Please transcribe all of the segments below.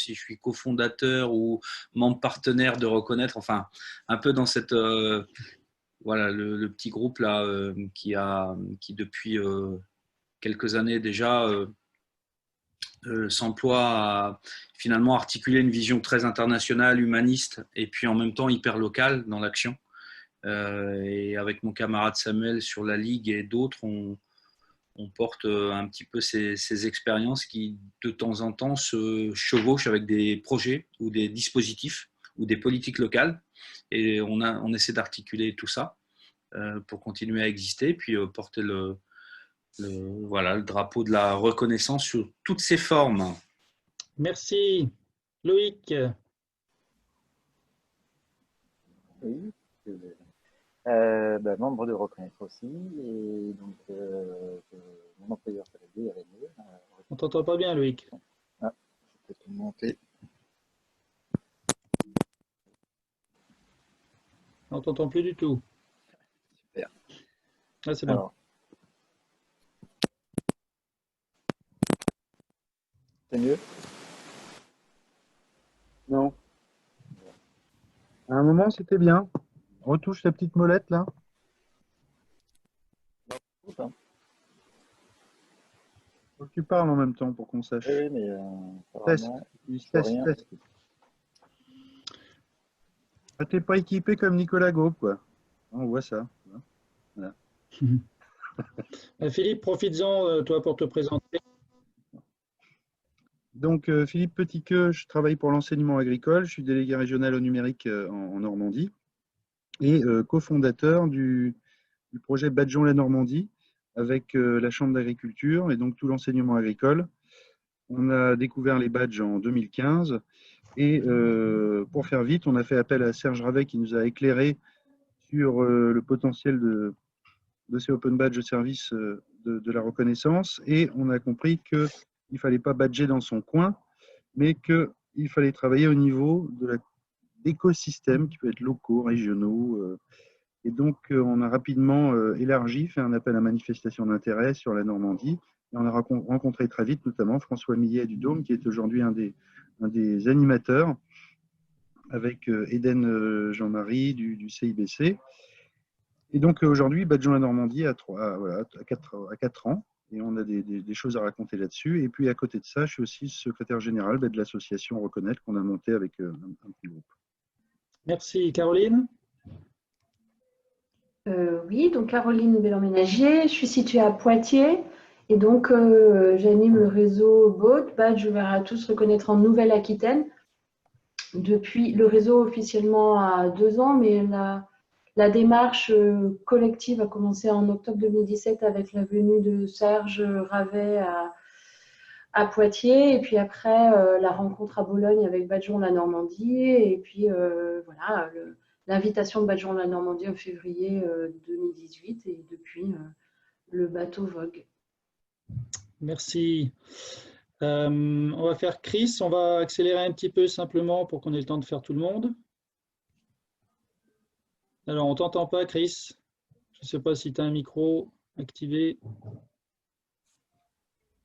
si je suis cofondateur ou membre partenaire de Reconnaître, enfin un peu dans cette voilà le petit groupe là qui depuis quelques années déjà s'emploie à finalement articuler une vision très internationale, humaniste et puis en même temps hyper locale dans l'action. Et avec mon camarade Samuel sur la Ligue et d'autres, on porte un petit peu ces expériences qui, de temps en temps, se chevauchent avec des projets ou des dispositifs ou des politiques locales. Et on essaie d'articuler tout ça pour continuer à exister, puis porter voilà, le drapeau de la reconnaissance sur toutes ses formes. Merci. Loïc. Oui, membre de Reconnaître aussi, et donc mon employeur salarié RNE. On t'entend pas bien, Loïc. Ah, je peux tout monter. On t'entend plus du tout. Super. Ah, c'est bon. C'est mieux? Non. À un moment, c'était bien. Retouche la petite molette, là. Faut que tu parles en même temps pour qu'on sache. Oui, mais test. Test. Ah, t'es pas équipé comme Nicolas Gaupe, quoi. On voit ça. Voilà. Philippe, profites-en, toi, pour te présenter. Donc, Philippe Petitqueux, je travaille pour l'enseignement agricole. Je suis délégué régional au numérique en Normandie et cofondateur du projet Badgeons la Normandie avec la Chambre d'agriculture et donc tout l'enseignement agricole. On a découvert les badges en 2015 et pour faire vite, on a fait appel à Serge Ravet qui nous a éclairé sur le potentiel de ces Open Badge service de la reconnaissance et on a compris qu'il ne fallait pas badger dans son coin, mais qu'il fallait travailler au niveau de d'écosystèmes qui peuvent être locaux, régionaux. Et donc, on a rapidement élargi, fait un appel à manifestation d'intérêt sur la Normandie. Et on a rencontré très vite, notamment François Millet du Dôme, qui est aujourd'hui un des animateurs, avec Eden Jean-Marie du CIBC. Et donc, aujourd'hui, Badgeons la Normandie a 4 ans. Et on a des choses à raconter là-dessus. Et puis, à côté de ça, je suis aussi secrétaire général de l'association Reconnaître qu'on a montée avec un petit groupe. Merci. Caroline? Oui, donc Caroline Bellon-Ménagier, je suis située à Poitiers et donc j'anime le réseau BOT, Badge ouvert à tous, Reconnaître en Nouvelle-Aquitaine. Depuis le réseau officiellement à 2 ans, mais la démarche collective a commencé en octobre 2017 avec la venue de Serge Ravet à Poitiers et puis après la rencontre à Bologne avec Badgeons la Normandie et puis voilà l'invitation de Badgeons la Normandie en février 2018 et depuis le bateau vogue. Merci. On va faire Chris, on va accélérer un petit peu simplement pour qu'on ait le temps de faire tout le monde. Alors, on ne t'entend pas, Chris. Je ne sais pas si tu as un micro activé.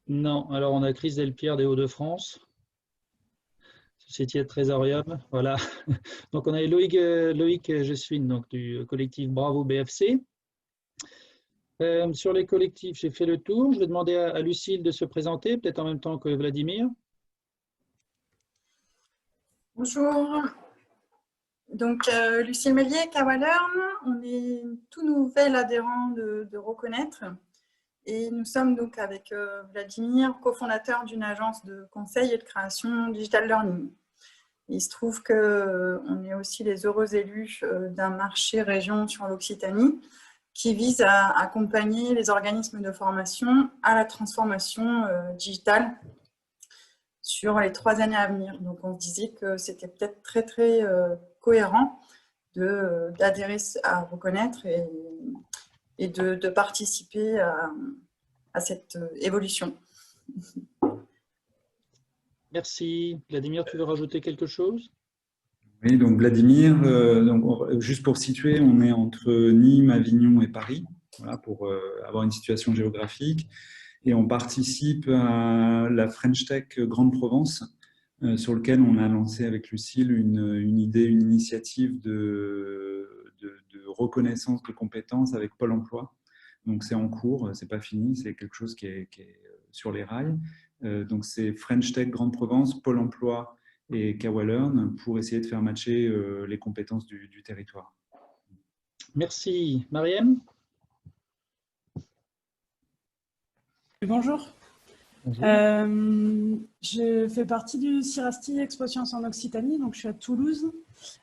Non, alors on a Chris Delpierre des Hauts-de-France. Société de Trésorium, voilà. Donc on a Loïc Jessuine, donc du collectif Bravo BFC. Sur les collectifs, j'ai fait le tour. Je vais demander à Lucille de se présenter, peut-être en même temps que Vladimir. Bonjour. Donc Lucille Mélier, Kawalern, on est tout nouvel adhérent de Reconnaître. Et nous sommes donc avec Vladimir, cofondateur d'une agence de conseil et de création Digital Learning. Il se trouve qu'on est aussi les heureux élus d'un marché région sur l'Occitanie qui vise à accompagner les organismes de formation à la transformation digitale sur les 3 années à venir. Donc on se disait que c'était peut-être très cohérent d'adhérer à Reconnaître et de participer à cette évolution. Merci. Vladimir, tu veux rajouter quelque chose? Oui, donc Vladimir, juste pour situer, on est entre Nîmes, Avignon et Paris, voilà, pour avoir une situation géographique. Et on participe à la French Tech Grande Provence sur lequel on a lancé avec Lucille une idée, une initiative de reconnaissance de compétences avec Pôle emploi. Donc c'est en cours, c'est pas fini, c'est quelque chose qui est sur les rails. Donc c'est French Tech Grande Provence, Pôle emploi et Kawalearn pour essayer de faire matcher les compétences du territoire. Merci. Mariam? Bonjour. Bonjour. Je fais partie du CIRASTI Expo Sciences en Occitanie, donc je suis à Toulouse.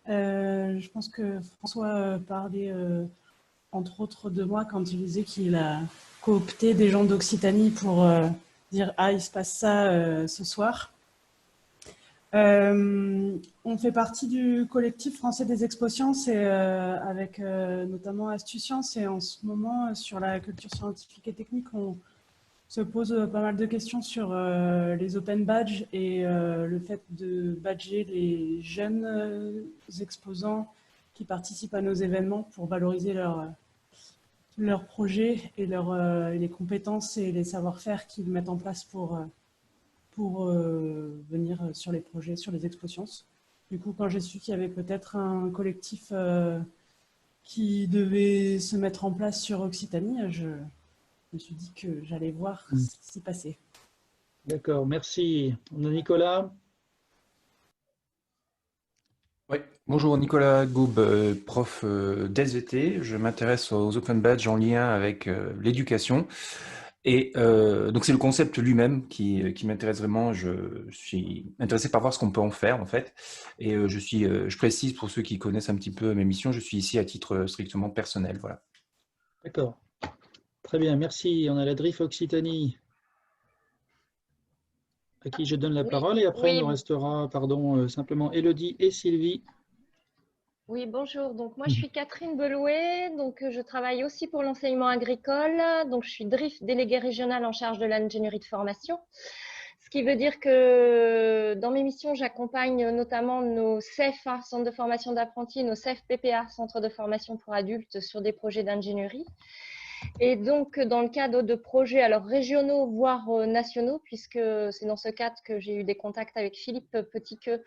Je pense que François parlait entre autres de moi quand il disait qu'il a coopté des gens d'Occitanie pour dire « Ah, il se passe ça ce soir ». On fait partie du collectif français des Expo Sciences et avec notamment Astucience, et en ce moment sur la culture scientifique et technique, on se pose pas mal de questions sur les open badges et le fait de badger les jeunes exposants qui participent à nos événements pour valoriser leurs projets et les compétences et les savoir-faire qu'ils mettent en place pour venir sur les projets, sur les Expo Sciences. Du coup, quand j'ai su qu'il y avait peut-être un collectif qui devait se mettre en place sur Occitanie, je me suis dit que j'allais voir ce qui s'y passait. D'accord, merci. On a Nicolas. Oui, bonjour, Nicolas Goub, prof d'SVT. Je m'intéresse aux open badges en lien avec l'éducation. Et donc c'est le concept lui-même qui m'intéresse vraiment. Je suis intéressé par voir ce qu'on peut en faire en fait. Et je précise pour ceux qui connaissent un petit peu mes missions, je suis ici à titre strictement personnel. Voilà. D'accord. Très bien, merci. On a la DRIF Occitanie, à qui je donne la parole, et après il nous restera simplement Élodie et Sylvie. Oui, bonjour. Donc moi je suis Catherine Belouet, donc je travaille aussi pour l'enseignement agricole. Donc je suis DRIF, déléguée régionale en charge de l'ingénierie de formation. Ce qui veut dire que dans mes missions, j'accompagne notamment nos CFA, centres de formation d'apprentis, nos CFPPA, centres de formation pour adultes, sur des projets d'ingénierie. Et donc, dans le cadre de projets alors régionaux, voire nationaux, puisque c'est dans ce cadre que j'ai eu des contacts avec Philippe Petitqueux,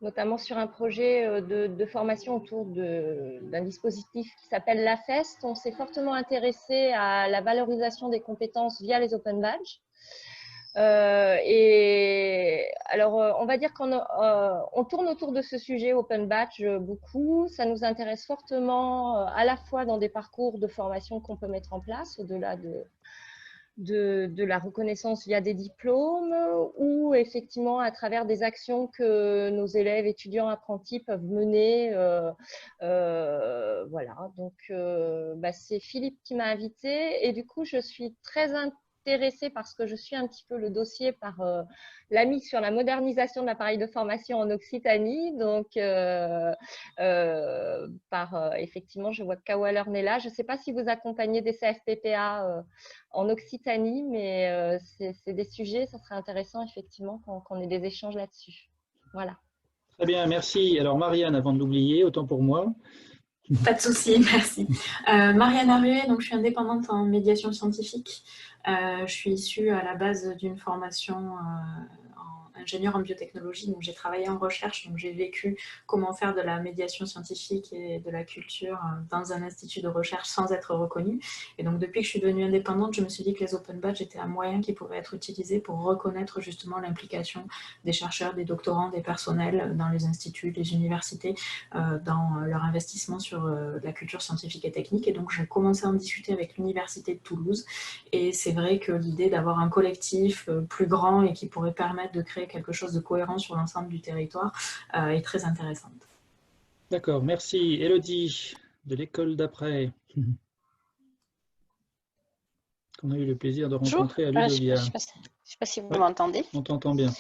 notamment sur un projet de formation autour d'un dispositif qui s'appelle l'AFEST. On s'est fortement intéressé à la valorisation des compétences via les open badges. Et alors, on va dire qu'on tourne autour de ce sujet open badge beaucoup. Ça nous intéresse fortement à la fois dans des parcours de formation qu'on peut mettre en place au-delà de la reconnaissance via des diplômes, ou effectivement à travers des actions que nos élèves, étudiants, apprentis peuvent mener. Voilà, donc c'est Philippe qui m'a invitée, et du coup je suis très intéressée parce que je suis un petit peu le dossier par l'AMI sur la modernisation de l'appareil de formation en Occitanie. Donc, effectivement, je vois que Kawalearn est là. Je ne sais pas si vous accompagnez des CFPPA en Occitanie, mais c'est des sujets, ça serait intéressant effectivement qu'on ait des échanges là-dessus. Voilà. Très bien, merci. Alors Marianne, avant de l'oublier, autant pour moi. Pas de souci, merci. Marianne Arruet, donc je suis indépendante en médiation scientifique. Je suis issue à la base d'une formation ingénieur en biotechnologie, donc j'ai travaillé en recherche, donc j'ai vécu comment faire de la médiation scientifique et de la culture dans un institut de recherche sans être reconnue. Et donc depuis que je suis devenue indépendante, je me suis dit que les open badges étaient un moyen qui pourrait être utilisé pour reconnaître justement l'implication des chercheurs, des doctorants, des personnels dans les instituts, les universités, dans leur investissement sur la culture scientifique et technique. Et donc j'ai commencé à en discuter avec l'université de Toulouse, et c'est vrai que l'idée d'avoir un collectif plus grand et qui pourrait permettre de créer quelque chose de cohérent sur l'ensemble du territoire est très intéressante. D'accord, merci. Élodie, de l'école d'après, qu'on a eu le plaisir de rencontrer à Ludovia. Je ne sais pas si vous m'entendez. On t'entend bien.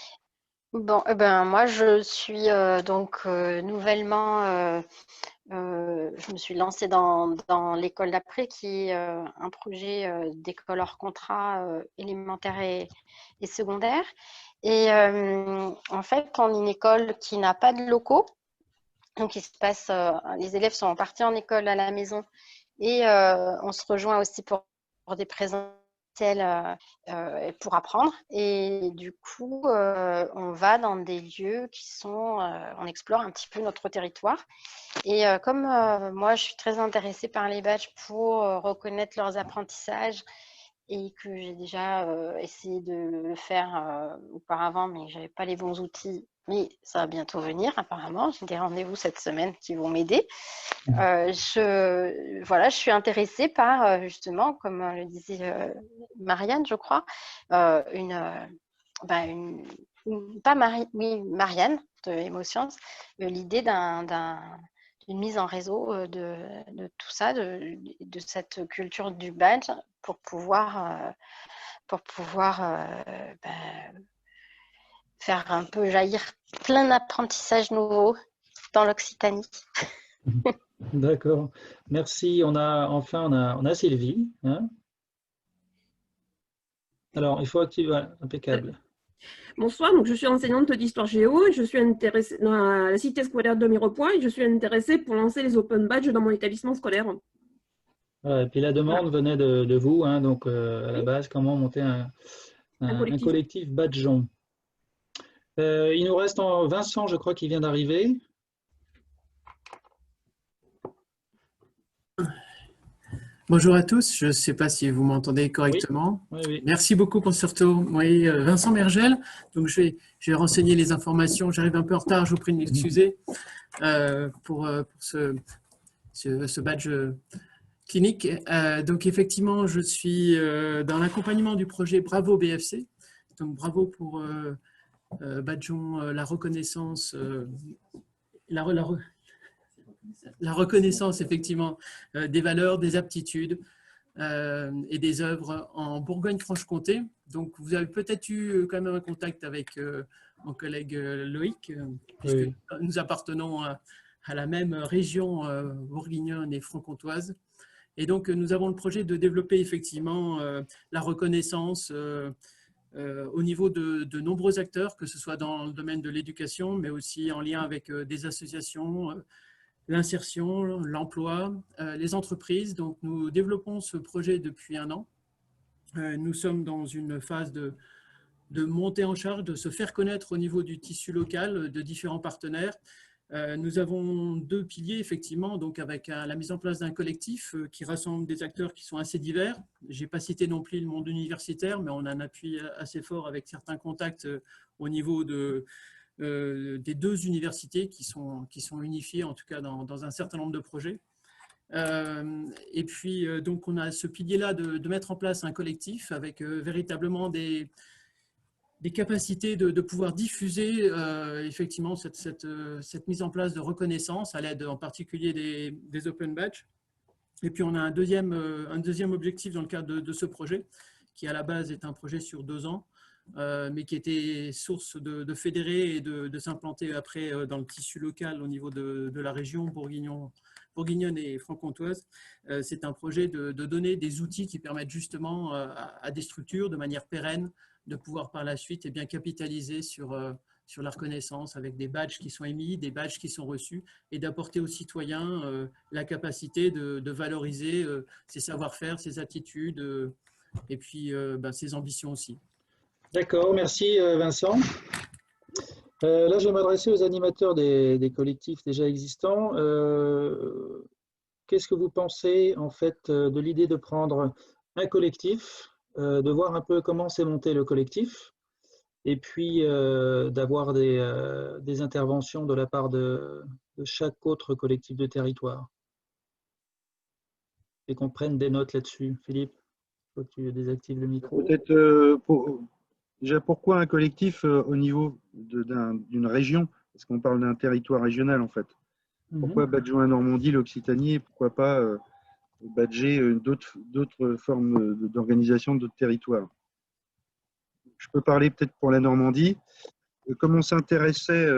Bon, moi je suis donc nouvellement, je me suis lancée dans l'école d'après, qui est un projet d'école hors contrat élémentaire et secondaire. Et en fait, on est une école qui n'a pas de locaux. Donc, il se passe, les élèves sont partis en école à la maison, et on se rejoint aussi pour des présentations pour apprendre. Et du coup, on va dans des lieux qui sont, on explore un petit peu notre territoire. Et comme moi, je suis très intéressée par les badges pour reconnaître leurs apprentissages et que j'ai déjà essayé de le faire auparavant, mais je n'avais pas les bons outils. Mais ça va bientôt venir, apparemment. J'ai des rendez-vous cette semaine qui vont m'aider. Je suis intéressée par, justement, comme le disait Marianne, je crois, Marianne de Emosciences, l'idée d'une mise en réseau de tout ça, de cette culture du badge pour pouvoir faire un peu jaillir plein d'apprentissages nouveaux dans l'Occitanie. D'accord, merci. On a Sylvie. Hein, alors, il faut activer, voilà, impeccable. Bonsoir, donc je suis enseignante d'histoire géo et je suis intéressée dans la cité scolaire de Mirepoix et je suis intéressée pour lancer les open badges dans mon établissement scolaire. Voilà, et puis la demande venait de vous, hein, donc à la base, comment monter un collectif badgeon. Il nous reste Vincent, je crois, qui vient d'arriver. Bonjour à tous, je ne sais pas si vous m'entendez correctement. Oui. Oui. Merci beaucoup pour ce retour. Oui, Vincent Mergel, donc je vais renseigner les informations. J'arrive un peu en retard, je vous prie de m'excuser pour ce badge clinique. Donc effectivement, je suis dans l'accompagnement du projet Bravo BFC. Donc bravo pour badgeon la reconnaissance, la reconnaissance effectivement des valeurs, des aptitudes et des œuvres en Bourgogne-Franche-Comté. Donc vous avez peut-être eu quand même un contact avec mon collègue Loïc, puisque nous appartenons à la même région bourguignonne et franc-comtoise. Et donc nous avons le projet de développer effectivement la reconnaissance au niveau de nombreux acteurs, que ce soit dans le domaine de l'éducation, mais aussi en lien avec des associations, l'insertion, l'emploi, les entreprises. Donc, nous développons ce projet depuis 1 an. Nous sommes dans une phase de montée en charge, de se faire connaître au niveau du tissu local, de différents partenaires. Nous avons 2 piliers, effectivement, donc avec la mise en place d'un collectif qui rassemble des acteurs qui sont assez divers. Je n'ai pas cité non plus le monde universitaire, mais on a un appui assez fort avec certains contacts au niveau des 2 universités qui sont unifiées, en tout cas dans un certain nombre de projets. Et puis, donc, on a ce pilier-là de mettre en place un collectif avec véritablement des capacités de pouvoir diffuser effectivement cette mise en place de reconnaissance à l'aide en particulier des open badges. Et puis, on a un deuxième objectif dans le cadre de ce projet, qui à la base est un projet sur 2 ans, mais qui était source de fédérer et de s'implanter après dans le tissu local au niveau de la région bourguignonne et franc-comtoise. C'est un projet de donner des outils qui permettent justement à des structures de manière pérenne de pouvoir par la suite bien capitaliser sur la reconnaissance avec des badges qui sont émis, des badges qui sont reçus et d'apporter aux citoyens la capacité de valoriser ses savoir-faire, ses attitudes et puis ses ambitions aussi. D'accord, merci Vincent. Là, je vais m'adresser aux animateurs des collectifs déjà existants. Qu'est-ce que vous pensez en fait de l'idée de prendre un collectif, de voir un peu comment s'est monté le collectif et puis d'avoir des interventions de la part de chaque autre collectif de territoire et qu'on prenne des notes là-dessus. Philippe, il faut que tu désactives le micro. Peut-être déjà, pourquoi un collectif au niveau d'une région? Parce qu'on parle d'un territoire régional en fait. Pourquoi badger la Normandie, l'Occitanie, et pourquoi pas badger d'autres formes d'organisation d'autres territoires? Je peux parler peut-être pour la Normandie. Comme on s'intéressait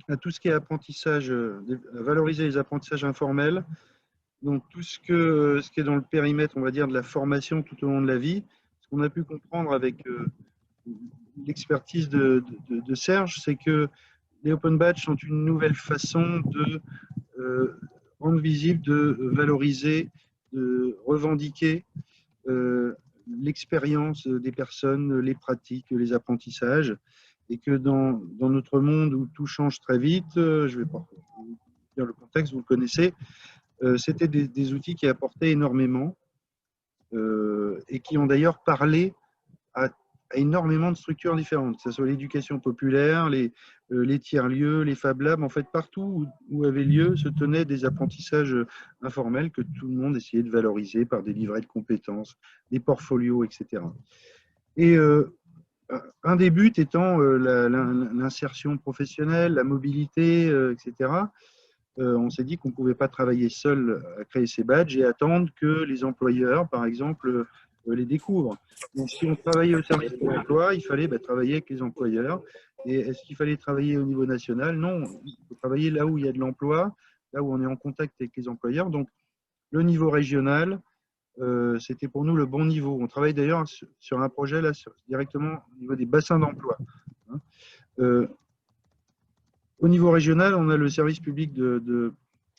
à tout ce qui est apprentissage, à valoriser les apprentissages informels, donc tout ce qui est dans le périmètre, on va dire, de la formation tout au long de la vie, ce qu'on a pu comprendre avec l'expertise de Serge, c'est que les open badges sont une nouvelle façon de rendre visible, de valoriser, de revendiquer l'expérience des personnes, les pratiques, les apprentissages, et que dans notre monde où tout change très vite, je vais pas vous dire le contexte, vous le connaissez, c'était des outils qui apportaient énormément et qui ont d'ailleurs parlé à énormément de structures différentes, que ce soit l'éducation populaire, les tiers-lieux, les Fab Labs, en fait partout où avait lieu se tenaient des apprentissages informels que tout le monde essayait de valoriser par des livrets de compétences, des portfolios, etc. Et un des buts étant l'insertion professionnelle, la mobilité, etc. On s'est dit qu'on ne pouvait pas travailler seul à créer ces badges et attendre que les employeurs, par exemple, les découvrent. Donc, si on travaillait au service de l'emploi, il fallait travailler avec les employeurs. Et est-ce qu'il fallait travailler au niveau national? Non, il faut travailler là où il y a de l'emploi, là où on est en contact avec les employeurs. Donc, le niveau régional, c'était pour nous le bon niveau. On travaille d'ailleurs sur un projet là, directement au niveau des bassins d'emploi. Au niveau régional, on a le service public de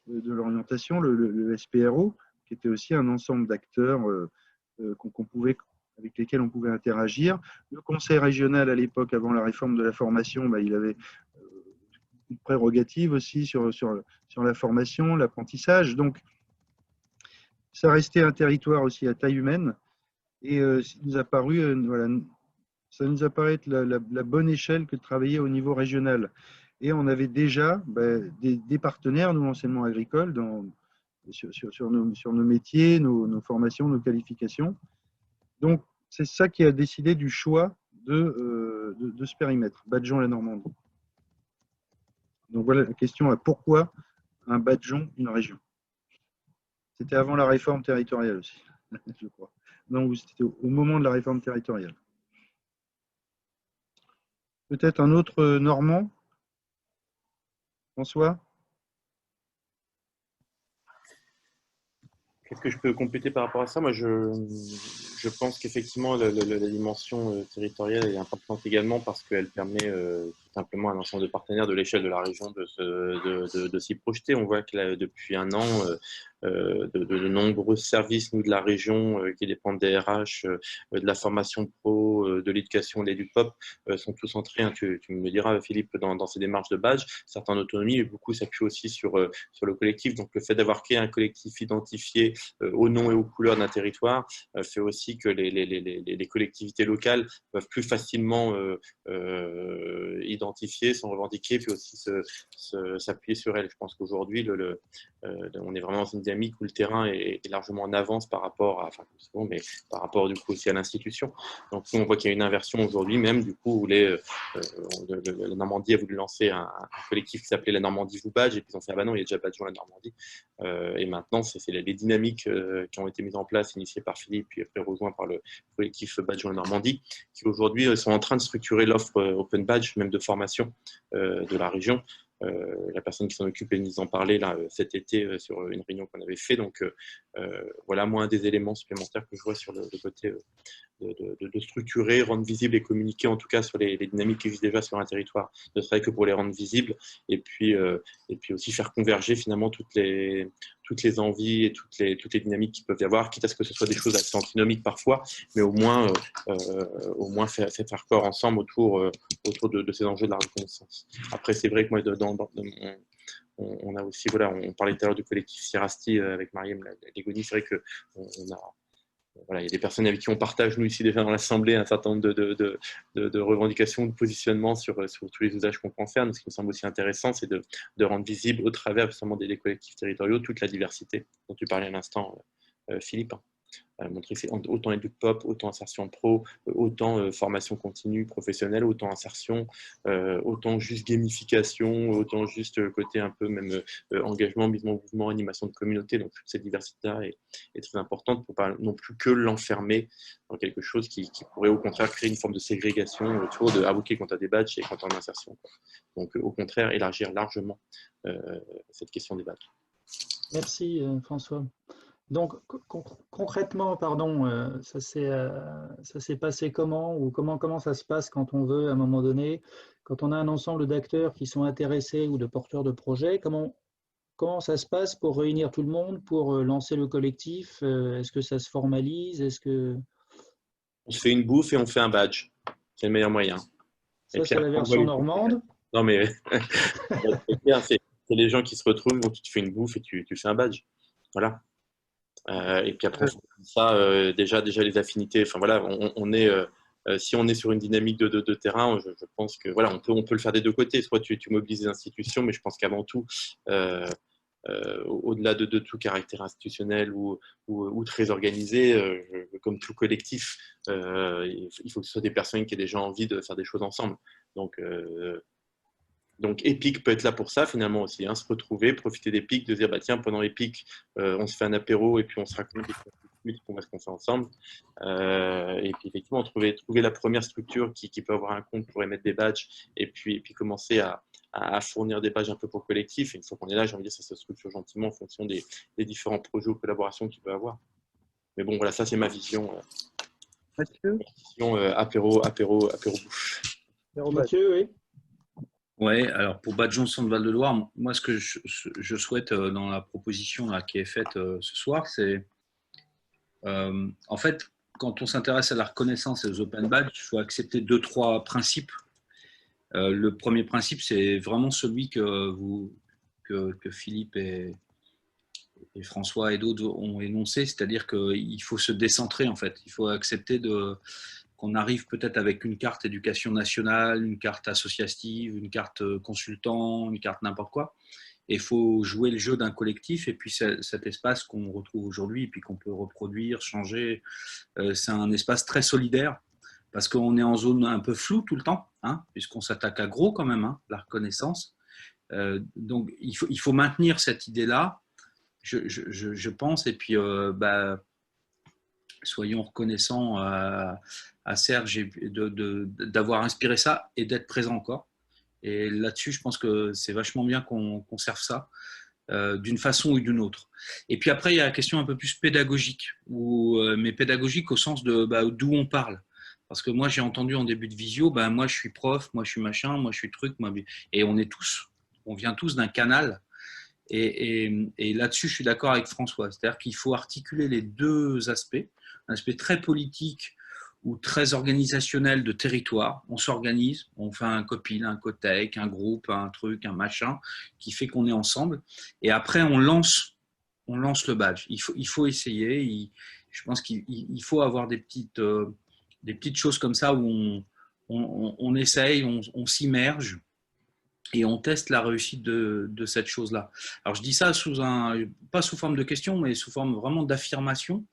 l'orientation, le SPRO, qui était aussi un ensemble d'acteurs avec lesquels on pouvait interagir. Le conseil régional, à l'époque, avant la réforme de la formation, il avait une prérogative aussi sur la formation, l'apprentissage. Donc, ça restait un territoire aussi à taille humaine. Et ça nous a paru, ça nous apparaît être la bonne échelle que de travailler au niveau régional. Et on avait déjà des partenaires, nous, l'enseignement agricole, sur nos métiers, nos formations, nos qualifications. Donc, c'est ça qui a décidé du choix de ce périmètre, Badgeon-la-Normandie. Donc, voilà la question, pourquoi un Badgeon, une région? C'était avant la réforme territoriale aussi, je crois. Non, c'était au moment de la réforme territoriale. Peut-être un autre Normand? François? Qu'est-ce que je peux compléter par rapport à ça? Moi, je pense qu'effectivement, la dimension territoriale est importante également parce qu'elle permet tout simplement à un ensemble de partenaires de l'échelle de la région de s'y projeter. On voit que là, depuis un an, de nombreux services, nous, de la région, qui dépendent des RH, de la formation pro, de l'éducation, de l'EduPop, sont tous entrés, hein, tu me diras, Philippe, dans ces démarches de badge, certains en autonomie, mais beaucoup s'appuient aussi sur le collectif. Donc, le fait d'avoir créé un collectif identifié au nom et aux couleurs d'un territoire fait aussi que les collectivités locales peuvent plus facilement identifier, s'en revendiquer, puis aussi s'appuyer sur elles. Je pense qu'aujourd'hui, on est vraiment dans une dynamique où le terrain est largement en avance par rapport à, mais par rapport du coup aussi à l'institution. Donc on voit qu'il y a une inversion aujourd'hui même du coup où la Normandie a voulu lancer un collectif qui s'appelait la Normandie vous badge et puis ils ont fait non, il y a déjà Badgeon la Normandie et maintenant c'est les dynamiques qui ont été mises en place, initiées par Philippe puis après rejoints par le collectif Badgeon la Normandie qui aujourd'hui sont en train de structurer l'offre Open Badge même de formation de la région. La personne qui s'en occupe nous en parlait là, cet été sur une réunion qu'on avait fait. Donc voilà, moi, un des éléments supplémentaires que je vois sur le côté de structurer, rendre visible et communiquer en tout cas sur les dynamiques qui existent déjà sur un territoire, ne serait que pour les rendre visibles et puis aussi faire converger finalement toutes les envies et toutes les dynamiques qui peuvent y avoir, quitte à ce que ce soit des choses assez antinomiques parfois, mais au moins faire corps ensemble autour de ces enjeux de la reconnaissance. Après, c'est vrai que moi, on a aussi, voilà, on parlait tout à l'heure du collectif Sirasti avec Mariam Légoni, c'est vrai que voilà, il y a des personnes avec qui on partage, nous, ici, déjà dans l'Assemblée, un certain nombre de revendications, de positionnements sur tous les usages qu'on peut en faire. Donc, ce qui me semble aussi intéressant, c'est de rendre visible, au travers justement des collectifs territoriaux, toute la diversité dont tu parlais à l'instant, Philippe. Montrer que c'est autant EduPop, autant insertion pro, autant formation continue professionnelle, autant insertion, autant juste gamification, autant juste côté un peu même engagement, mise en mouvement, animation de communauté. Donc toute cette diversité-là est très importante pour pas non plus que l'enfermer dans quelque chose qui pourrait au contraire créer une forme de ségrégation autour de ok quand tu as des badges et quand tu es en insertion. Donc au contraire élargir largement cette question des badges. Merci François. Donc concrètement, pardon, ça s'est passé comment ou comment ça se passe quand on veut à un moment donné, quand on a un ensemble d'acteurs qui sont intéressés ou de porteurs de projets, comment ça se passe pour réunir tout le monde, pour lancer le collectif? Est-ce que ça se formalise? Est-ce que On se fait une bouffe et on fait un badge. C'est le meilleur moyen. Ça, c'est la version normande. Non, mais c'est les gens qui se retrouvent, donc tu te fais une bouffe et tu fais un badge. Voilà. Et puis après, ça, déjà les affinités. Enfin voilà, on est, si on est sur une dynamique de terrain, je pense que voilà, on peut le faire des deux côtés. Soit tu mobilises les institutions, mais je pense qu'avant tout, au-delà de tout caractère institutionnel ou très organisé, comme tout collectif, il faut que ce soit des personnes qui aient déjà envie de faire des choses ensemble. Donc Epic peut être là pour ça finalement aussi, hein, se retrouver, profiter d'Epic, de dire bah tiens pendant Epic on se fait un apéro et puis on se raconte ce qu'on fait ensemble. Et puis effectivement trouver la première structure qui peut avoir un compte pour émettre des badges et puis commencer à fournir des badges un peu pour le collectif. Et une fois qu'on est là, j'ai envie de dire ça se structure gentiment en fonction des différents projets ou collaborations que tu peux avoir. Mais bon voilà, ça c'est ma vision. Apéro bouffe. Mathieu, oui. Ouais, alors pour Bad Johnson de Val-de-Loire, moi ce que je souhaite dans la proposition là, qui est faite ce soir, c'est en fait, quand on s'intéresse à la reconnaissance et aux open badges, il faut accepter 2-3 principes. Le premier principe, c'est vraiment celui que Philippe et François et d'autres ont énoncé, c'est-à-dire qu'il faut se décentrer en fait. Il faut accepter qu'on arrive peut-être avec une carte éducation nationale, une carte associative, une carte consultant, une carte n'importe quoi. Et il faut jouer le jeu d'un collectif. Et puis cet espace qu'on retrouve aujourd'hui et puis qu'on peut reproduire, changer, c'est un espace très solidaire parce qu'on est en zone un peu floue tout le temps, hein, puisqu'on s'attaque à gros quand même, hein, la reconnaissance. Donc il faut maintenir cette idée-là, je pense. Et puis soyons reconnaissants à Serge d'avoir inspiré ça et d'être présent encore. Et là-dessus, je pense que c'est vachement bien qu'on conserve ça d'une façon ou d'une autre. Et puis après, il y a la question un peu plus pédagogique, mais pédagogique au sens de d'où on parle. Parce que moi, j'ai entendu en début de visio, moi je suis prof, moi je suis machin, moi je suis truc, et on vient tous d'un canal. Et là-dessus, je suis d'accord avec François. C'est-à-dire qu'il faut articuler les deux aspects. Un aspect très politique ou très organisationnel de territoire. On s'organise, on fait un copil, un cotec, un groupe, un truc, un machin, qui fait qu'on est ensemble. Et après, on lance le badge. Il faut essayer. Je pense qu'il faut avoir des petites choses comme ça où on essaye, on s'immerge. Et on teste la réussite de cette chose-là. Alors, je dis ça pas sous forme de question, mais sous forme vraiment d'affirmation,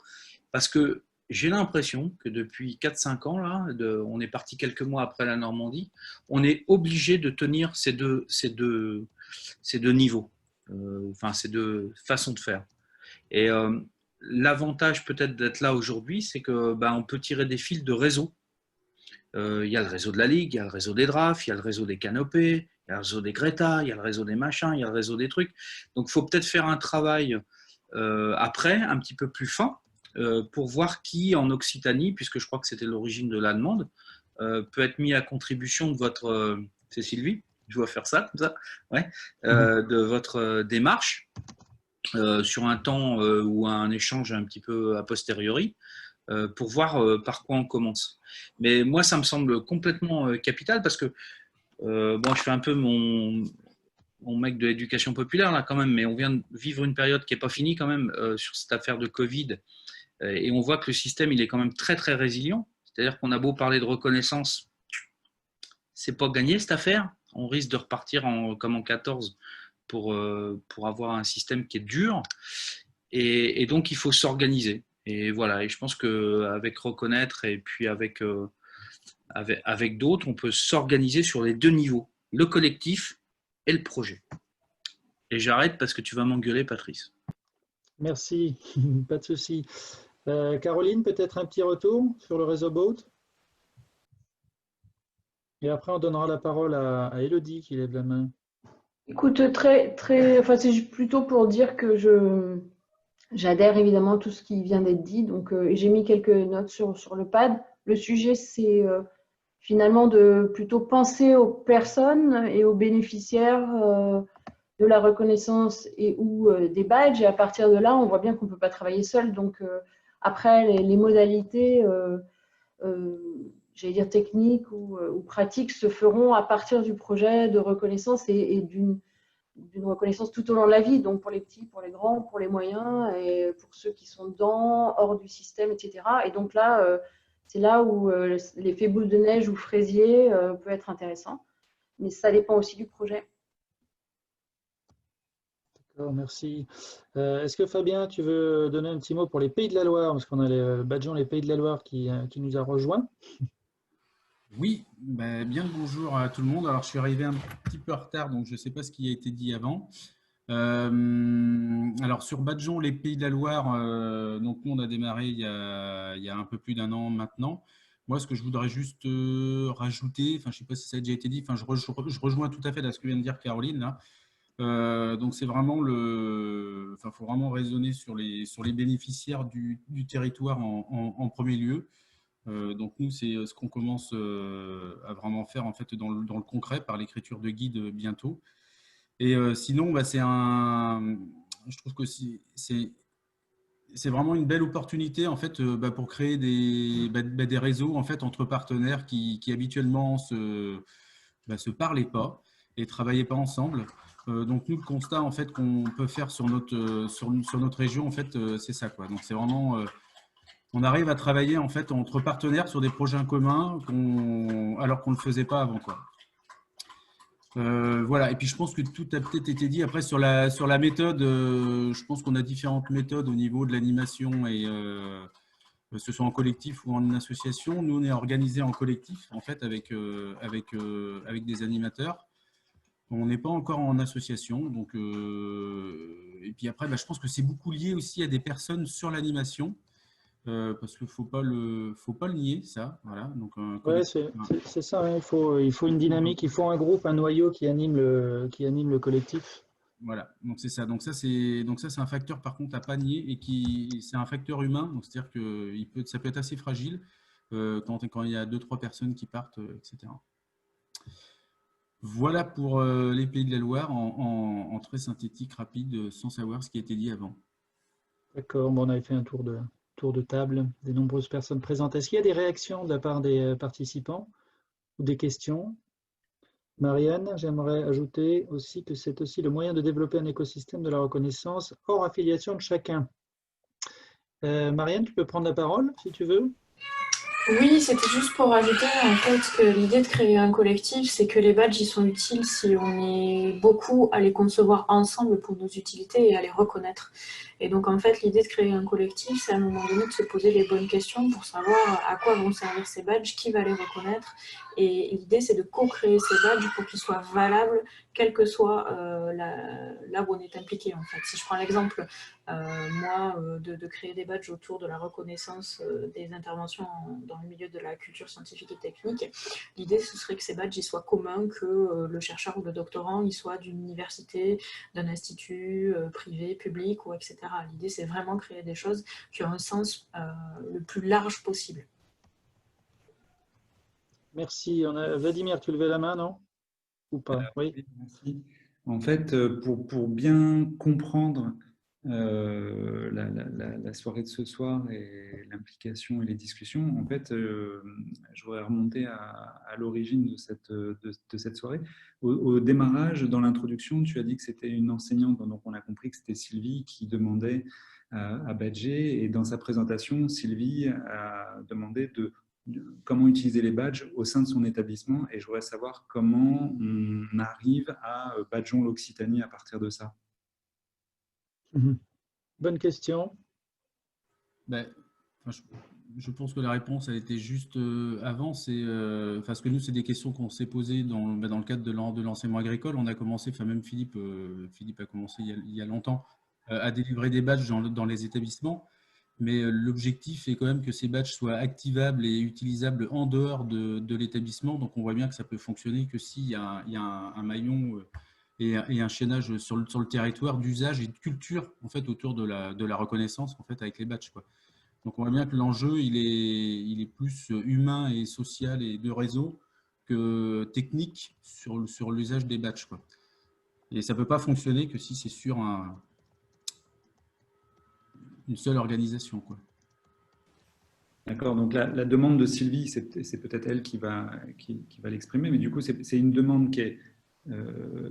parce que j'ai l'impression que depuis 4-5 ans, là, on est parti quelques mois après la Normandie, on est obligé de tenir ces deux niveaux, ces deux façons de faire. Et l'avantage peut-être d'être là aujourd'hui, c'est qu'on peut tirer des fils de réseau. Il y a le réseau de la Ligue, il y a le réseau des drafts, il y a le réseau des canopées, il y a le réseau des Greta, il y a le réseau des machins, il y a le réseau des trucs. Donc, il faut peut-être faire un travail après, un petit peu plus fin, pour voir qui, en Occitanie, puisque je crois que c'était l'origine de la demande, peut être mis à contribution de votre... c'est Sylvie, je dois faire ça, comme ça, ouais, de votre démarche, sur un temps ou un échange un petit peu a posteriori, pour voir par quoi on commence. Mais moi, ça me semble complètement capital parce que je fais un peu mon mec de l'éducation populaire là quand même, mais on vient de vivre une période qui n'est pas finie quand même sur cette affaire de Covid, et on voit que le système il est quand même très très résilient. C'est-à-dire qu'on a beau parler de reconnaissance, c'est pas gagné cette affaire. On risque de repartir comme en 14 pour avoir un système qui est dur, et donc il faut s'organiser. Et voilà, et je pense qu'avec Reconnaître et puis avec d'autres, on peut s'organiser sur les deux niveaux, le collectif et le projet. Et j'arrête parce que tu vas m'engueuler, Patrice. Merci, pas de souci. Caroline, peut-être un petit retour sur le réseau Boat? Et après, on donnera la parole à Élodie qui lève la main. Écoute, c'est plutôt pour dire que j'adhère évidemment à tout ce qui vient d'être dit. Donc, j'ai mis quelques notes sur le pad. Le sujet, c'est finalement de plutôt penser aux personnes et aux bénéficiaires de la reconnaissance et ou des badges. Et à partir de là, on voit bien qu'on ne peut pas travailler seul. Donc, après, les modalités, j'allais dire techniques ou pratiques, se feront à partir du projet de reconnaissance et d'une reconnaissance tout au long de la vie, donc pour les petits, pour les grands, pour les moyens, et pour ceux qui sont dedans, hors du système, etc. Et donc là, c'est là où l'effet boule de neige ou fraisier peut être intéressant, mais ça dépend aussi du projet. D'accord, merci. Est-ce que Fabien, tu veux donner un petit mot pour les Pays de la Loire, parce qu'on a le Badgeon les Pays de la Loire qui nous a rejoint. Oui, bien le bonjour à tout le monde. Alors, je suis arrivé un petit peu en retard, donc je ne sais pas ce qui a été dit avant. Alors, sur Badgeon, les Pays de la Loire, donc nous, on a démarré il y a un peu plus d'1 an maintenant. Moi, ce que je voudrais juste rajouter, je ne sais pas si ça a déjà été dit, je rejoins tout à fait à ce que vient de dire Caroline, là. Donc, c'est vraiment faut vraiment raisonner sur les bénéficiaires du territoire en premier lieu. Donc nous, c'est ce qu'on commence à vraiment faire en fait dans le concret par l'écriture de guides bientôt. Et sinon, je trouve que c'est vraiment une belle opportunité en fait pour créer des réseaux en fait entre partenaires qui habituellement se parlaient pas et travaillaient pas ensemble. Donc nous, le constat en fait qu'on peut faire sur notre région en fait, c'est ça quoi. Donc c'est vraiment on arrive à travailler en fait entre partenaires sur des projets communs alors qu'on ne le faisait pas avant quoi. Voilà, et puis je pense que tout a peut-être été dit. Après sur la méthode, je pense qu'on a différentes méthodes au niveau de l'animation, et que ce soit en collectif ou en association. Nous, on est organisé en collectif en fait avec des animateurs. On n'est pas encore en association, donc et puis après, je pense que c'est beaucoup lié aussi à des personnes sur l'animation. Parce qu'il ne faut pas le nier, ça. Voilà. Donc, ouais, c'est ça, hein. Il faut une dynamique, il faut un groupe, un noyau qui anime le collectif. Voilà, donc c'est ça. Donc ça, c'est un facteur par contre à pas nier, et c'est un facteur humain. Donc c'est-à-dire que ça peut être assez fragile quand il y a 2-3 personnes qui partent, etc. Voilà pour les Pays de la Loire en très synthétique, rapide, sans savoir ce qui a été dit avant. D'accord, on avait fait un tour de table des nombreuses personnes présentes. Est-ce qu'il y a des réactions de la part des participants ou des questions? Marianne, j'aimerais ajouter aussi que c'est aussi le moyen de développer un écosystème de la reconnaissance hors affiliation de chacun. Marianne, tu peux prendre la parole si tu veux. Oui, c'était juste pour ajouter en fait que l'idée de créer un collectif, c'est que les badges ils sont utiles si on est beaucoup à les concevoir ensemble pour nos utilités et à les reconnaître. Et donc en fait, l'idée de créer un collectif, c'est à un moment donné de se poser les bonnes questions pour savoir à quoi vont servir ces badges, qui va les reconnaître. Et l'idée, c'est de co-créer ces badges pour qu'ils soient valables, quelle que soit là où on est impliqué en fait. Si je prends l'exemple, de créer des badges autour de la reconnaissance des interventions dans le milieu de la culture scientifique et technique, l'idée ce serait que ces badges ils soient communs, que le chercheur ou le doctorant il soit d'une université, d'un institut privé, public, ou etc. L'idée c'est vraiment créer des choses qui ont un sens le plus large possible. Merci. Vladimir, tu levais la main, non? Ou pas? Oui. Merci. En fait, pour bien comprendre la soirée de ce soir et l'implication et les discussions, en fait, je voudrais remonter à l'origine de cette soirée. Au démarrage, dans l'introduction, tu as dit que c'était une enseignante, donc on a compris que c'était Sylvie qui demandait à badger, et dans sa présentation, Sylvie a demandé comment utiliser les badges au sein de son établissement, et je voudrais savoir comment on arrive à Badgeons l'Occitanie à partir de ça. Bonne question. Je pense que la réponse a été juste avant. Parce que nous, c'est des questions qu'on s'est posées dans le cadre de l'enseignement agricole. On a commencé, même Philippe a commencé il y a longtemps à délivrer des badges dans les établissements. Mais l'objectif est quand même que ces badges soient activables et utilisables en dehors de l'établissement. Donc on voit bien que ça peut fonctionner que s'il y a un maillon et un chaînage sur le territoire d'usage et de culture en fait, autour de la reconnaissance en fait, avec les badges, quoi. Donc on voit bien que l'enjeu il est plus humain et social et de réseau que technique sur l'usage des badges, quoi. Et ça ne peut pas fonctionner que si c'est sur une seule organisation, quoi. D'accord, donc la demande de Sylvie, c'est peut-être elle qui va l'exprimer, mais du coup, c'est une demande qui est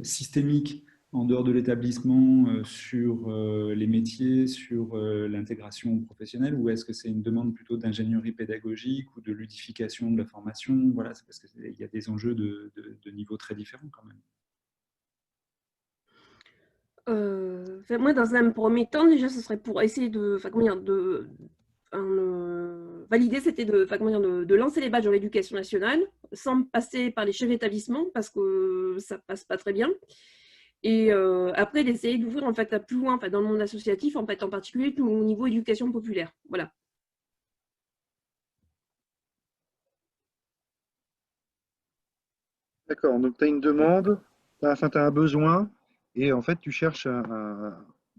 systémique en dehors de l'établissement sur les métiers, sur l'intégration professionnelle, ou est-ce que c'est une demande plutôt d'ingénierie pédagogique ou de ludification de la formation? Voilà, c'est parce qu'il y a des enjeux de niveaux très différents quand même. Moi, dans un premier temps, déjà, ce serait pour essayer de, valider, c'était de lancer les badges dans l'éducation nationale sans passer par les chefs d'établissement parce que ça passe pas très bien. Et après, d'essayer d'ouvrir en fait à plus loin, dans le monde associatif, en particulier au niveau éducation populaire. Voilà. D'accord, donc tu as une demande, tu as un besoin, et en fait, tu cherches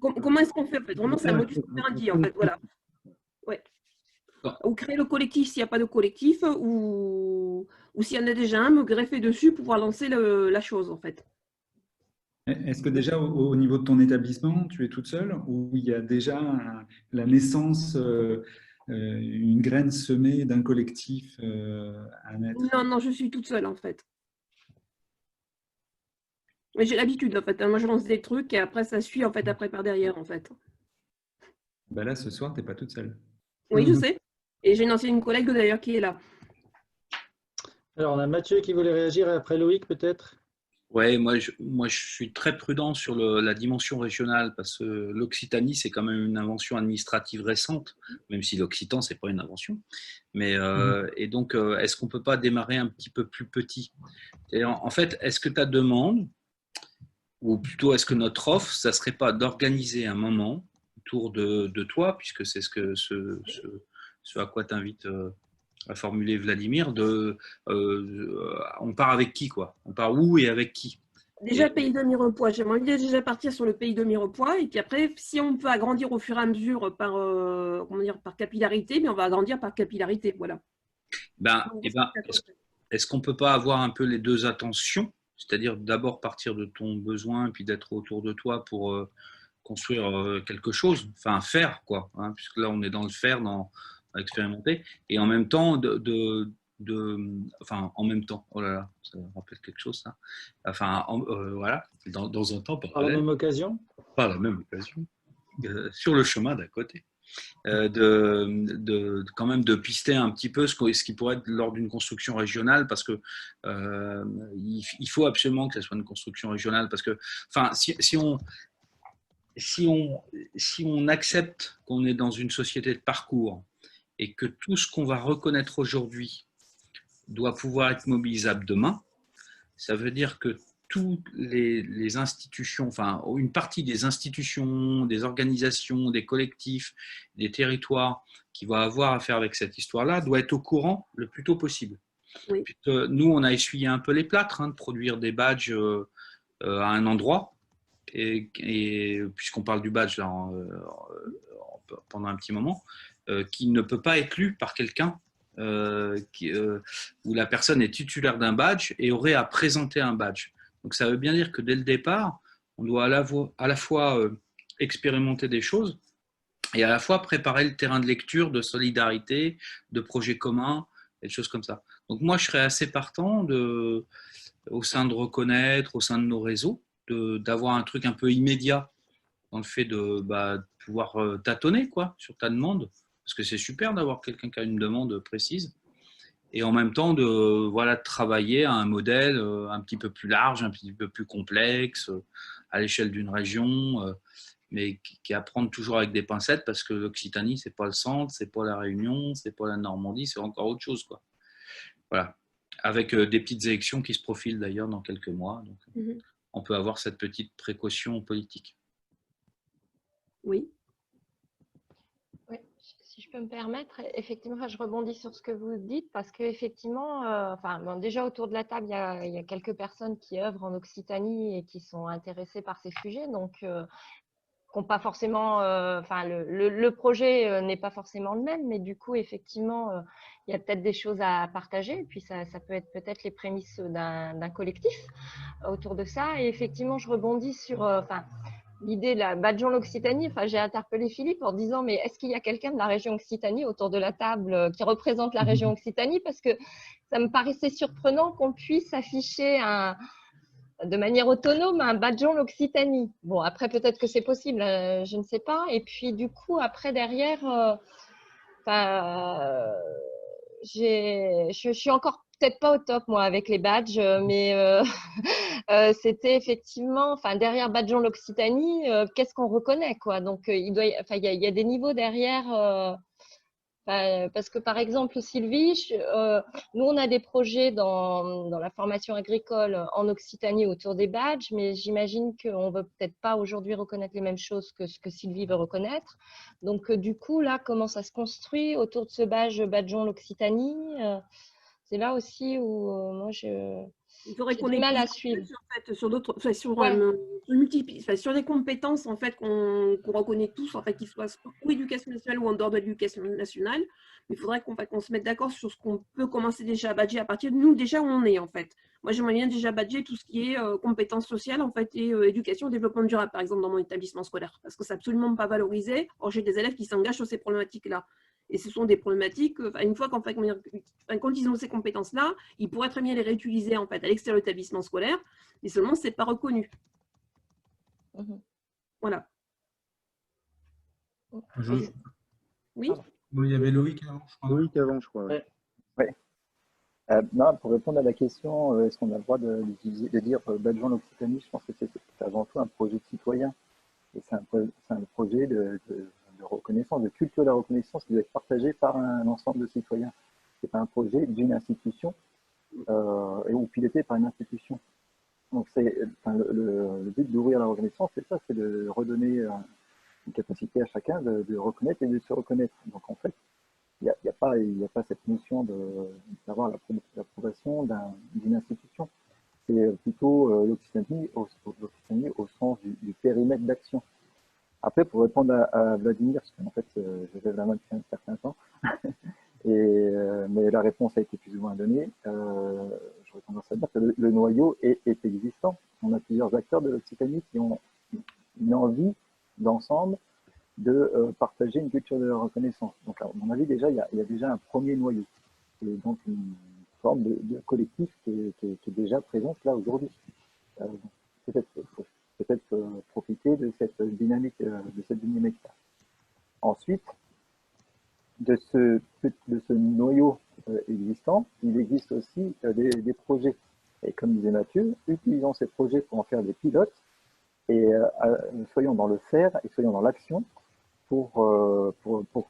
Comment est-ce qu'on fait en fait? Vraiment, c'est un modus operandi en fait. Voilà. Ouais. Ou créer le collectif s'il n'y a pas de collectif, ou s'il y en a déjà un, me greffer dessus pour pouvoir lancer la chose en fait. Est-ce que déjà au niveau de ton établissement, tu es toute seule ou il y a déjà la naissance, une graine semée d'un collectif à naître? Non, je suis toute seule en fait. Mais j'ai l'habitude en fait. Moi, je lance des trucs et après, ça suit en fait après par derrière en fait. Ben là, ce soir, tu n'es pas toute seule. Oui, je sais. Et j'ai une ancienne collègue d'ailleurs qui est là. Alors, on a Mathieu qui voulait réagir et après Loïc peut-être. Ouais, moi, je suis très prudent sur la dimension régionale parce que l'Occitanie, c'est quand même une invention administrative récente, même si l'occitan, c'est pas une invention. Mais, et donc, est-ce qu'on peut pas démarrer un petit peu plus petit? Et en fait, est-ce que ta demande, ou plutôt est-ce que notre offre, ça serait pas d'organiser un moment autour de toi, puisque c'est ce à quoi t'invite à formuler Vladimir, on part avec qui, quoi? On part où et avec qui? Déjà, pays de Mirepoix. J'aimerais déjà partir sur le pays de Mirepoix. Et puis après, si on peut agrandir au fur et à mesure par, par capillarité, mais on va agrandir par capillarité. Voilà. Est-ce qu'on ne peut pas avoir un peu les deux attentions? C'est-à-dire d'abord partir de ton besoin, puis d'être autour de toi pour construire quelque chose, enfin faire, quoi, hein, puisque là, on est dans le faire, dans expérimenter, et en même temps enfin en même temps, oh là là, ça me rappelle quelque chose ça, enfin voilà, dans un temps par la même occasion, sur le chemin d'à côté, quand même de pister un petit peu ce qui pourrait être lors d'une construction régionale, parce que il faut absolument que ça soit une construction régionale, parce que enfin si on accepte qu'on est dans une société de parcours et que tout ce qu'on va reconnaître aujourd'hui doit pouvoir être mobilisable demain, ça veut dire que toutes les institutions, enfin une partie des institutions, des organisations, des collectifs, des territoires qui vont avoir à faire avec cette histoire-là doit être au courant le plus tôt possible. Oui. Nous, on a essuyé un peu les plâtres de produire des badges à un endroit. Et puisqu'on parle du badge là, pendant un petit moment, qui ne peut pas être lu par quelqu'un où la personne est titulaire d'un badge et aurait à présenter un badge. Donc ça veut bien dire que dès le départ, on doit à la fois expérimenter des choses et à la fois préparer le terrain de lecture, de solidarité, de projets communs, et des choses comme ça. Donc moi, je serais assez partant au sein de Reconnaître, au sein de nos réseaux, d'avoir un truc un peu immédiat dans le fait de pouvoir tâtonner quoi, sur ta demande, parce que c'est super d'avoir quelqu'un qui a une demande précise, et en même temps de travailler à un modèle un petit peu plus large, un petit peu plus complexe, à l'échelle d'une région, mais qui à prendre toujours avec des pincettes, parce que l'Occitanie, c'est pas le centre, c'est pas la Réunion, c'est pas la Normandie, c'est encore autre chose, quoi. Voilà, avec des petites élections qui se profilent d'ailleurs dans quelques mois, donc on peut avoir cette petite précaution politique. Oui. Oui, si je peux me permettre, effectivement, je rebondis sur ce que vous dites, parce qu'effectivement, déjà autour de la table, il y a quelques personnes qui œuvrent en Occitanie et qui sont intéressées par ces sujets, donc qui n'ont pas forcément, le projet n'est pas forcément le même, mais du coup, effectivement, il y a peut-être des choses à partager, et puis ça peut être peut-être les prémices d'un collectif autour de ça. Et effectivement, je rebondis sur, l'idée de la badgeons l'Occitanie. Enfin, j'ai interpellé Philippe en disant, mais est-ce qu'il y a quelqu'un de la région Occitanie autour de la table qui représente la région Occitanie? Parce que ça me paraissait surprenant qu'on puisse afficher de manière autonome un badgeons l'Occitanie. Bon, après, peut-être que c'est possible, je ne sais pas. Et puis, du coup, après, derrière, je suis encore peut-être pas au top, moi, avec les badges, mais c'était effectivement, enfin, derrière badgeons l'Occitanie, qu'est-ce qu'on reconnaît, quoi. Donc, il y a des niveaux derrière. Parce que, par exemple, Sylvie, nous, on a des projets dans la formation agricole en Occitanie autour des badges, mais j'imagine qu'on ne veut peut-être pas aujourd'hui reconnaître les mêmes choses que ce que Sylvie veut reconnaître. Donc, du coup, là, comment ça se construit autour de ce badgeons l'Occitanie? C'est là aussi où moi, Il faudrait qu'on du ait mal plus à suivre. en fait, sur d'autres, enfin, sur, Ouais. sur des compétences en fait qu'on reconnaît tous, en fait, qu'ils soient ou éducation nationale ou en dehors de l'éducation nationale. Mais il faudrait qu'on se mette d'accord sur ce qu'on peut commencer déjà à badger à partir de nous déjà où on est en fait. Moi, j'aimerais bien déjà badger tout ce qui est compétences sociales en fait et éducation, développement durable par exemple dans mon établissement scolaire parce que c'est absolument pas valorisé. Or, j'ai des élèves qui s'engagent sur ces problématiques-là. Et ce sont des problématiques, une fois quand ils ont ces compétences-là, ils pourraient très bien les réutiliser en fait, à l'extérieur de l'établissement scolaire, mais seulement, ce n'est pas reconnu. Voilà. Oui. Il y avait Loïc avant, je crois. Loïc avant, je crois. Oui. Non, pour répondre à la question, est-ce qu'on a le droit de dire badgeons l'Occitanie? Je pense que c'est avant tout un projet citoyen. Et c'est un projet de reconnaissance, de culture de la reconnaissance qui doit être partagé par un ensemble de citoyens. Ce n'est pas un projet d'une institution ou piloté par une institution. Donc le but d'ouvrir la reconnaissance, c'est ça, c'est de redonner une capacité à chacun de reconnaître et de se reconnaître. Donc en fait, il n'y a pas cette notion d'avoir l'approbation d'une institution. C'est plutôt l'Occitanie au sens du périmètre d'action. Après, pour répondre à Vladimir, parce qu'en fait, je lève la main depuis un certain temps, mais la réponse a été plus ou moins donnée, j'aurais tendance à dire que le noyau est existant. On a plusieurs acteurs de l'Occitanie qui ont une envie d'ensemble de partager une culture de la reconnaissance. Donc, à mon avis, déjà, il y a déjà un premier noyau. Et donc, une forme de collectif qui est déjà présente là aujourd'hui. Peut-être profiter de cette dynamique là. Ensuite, de ce noyau existant, il existe aussi des projets. Et comme disait Mathieu, utilisons ces projets pour en faire des pilotes et soyons dans le faire et soyons dans l'action pour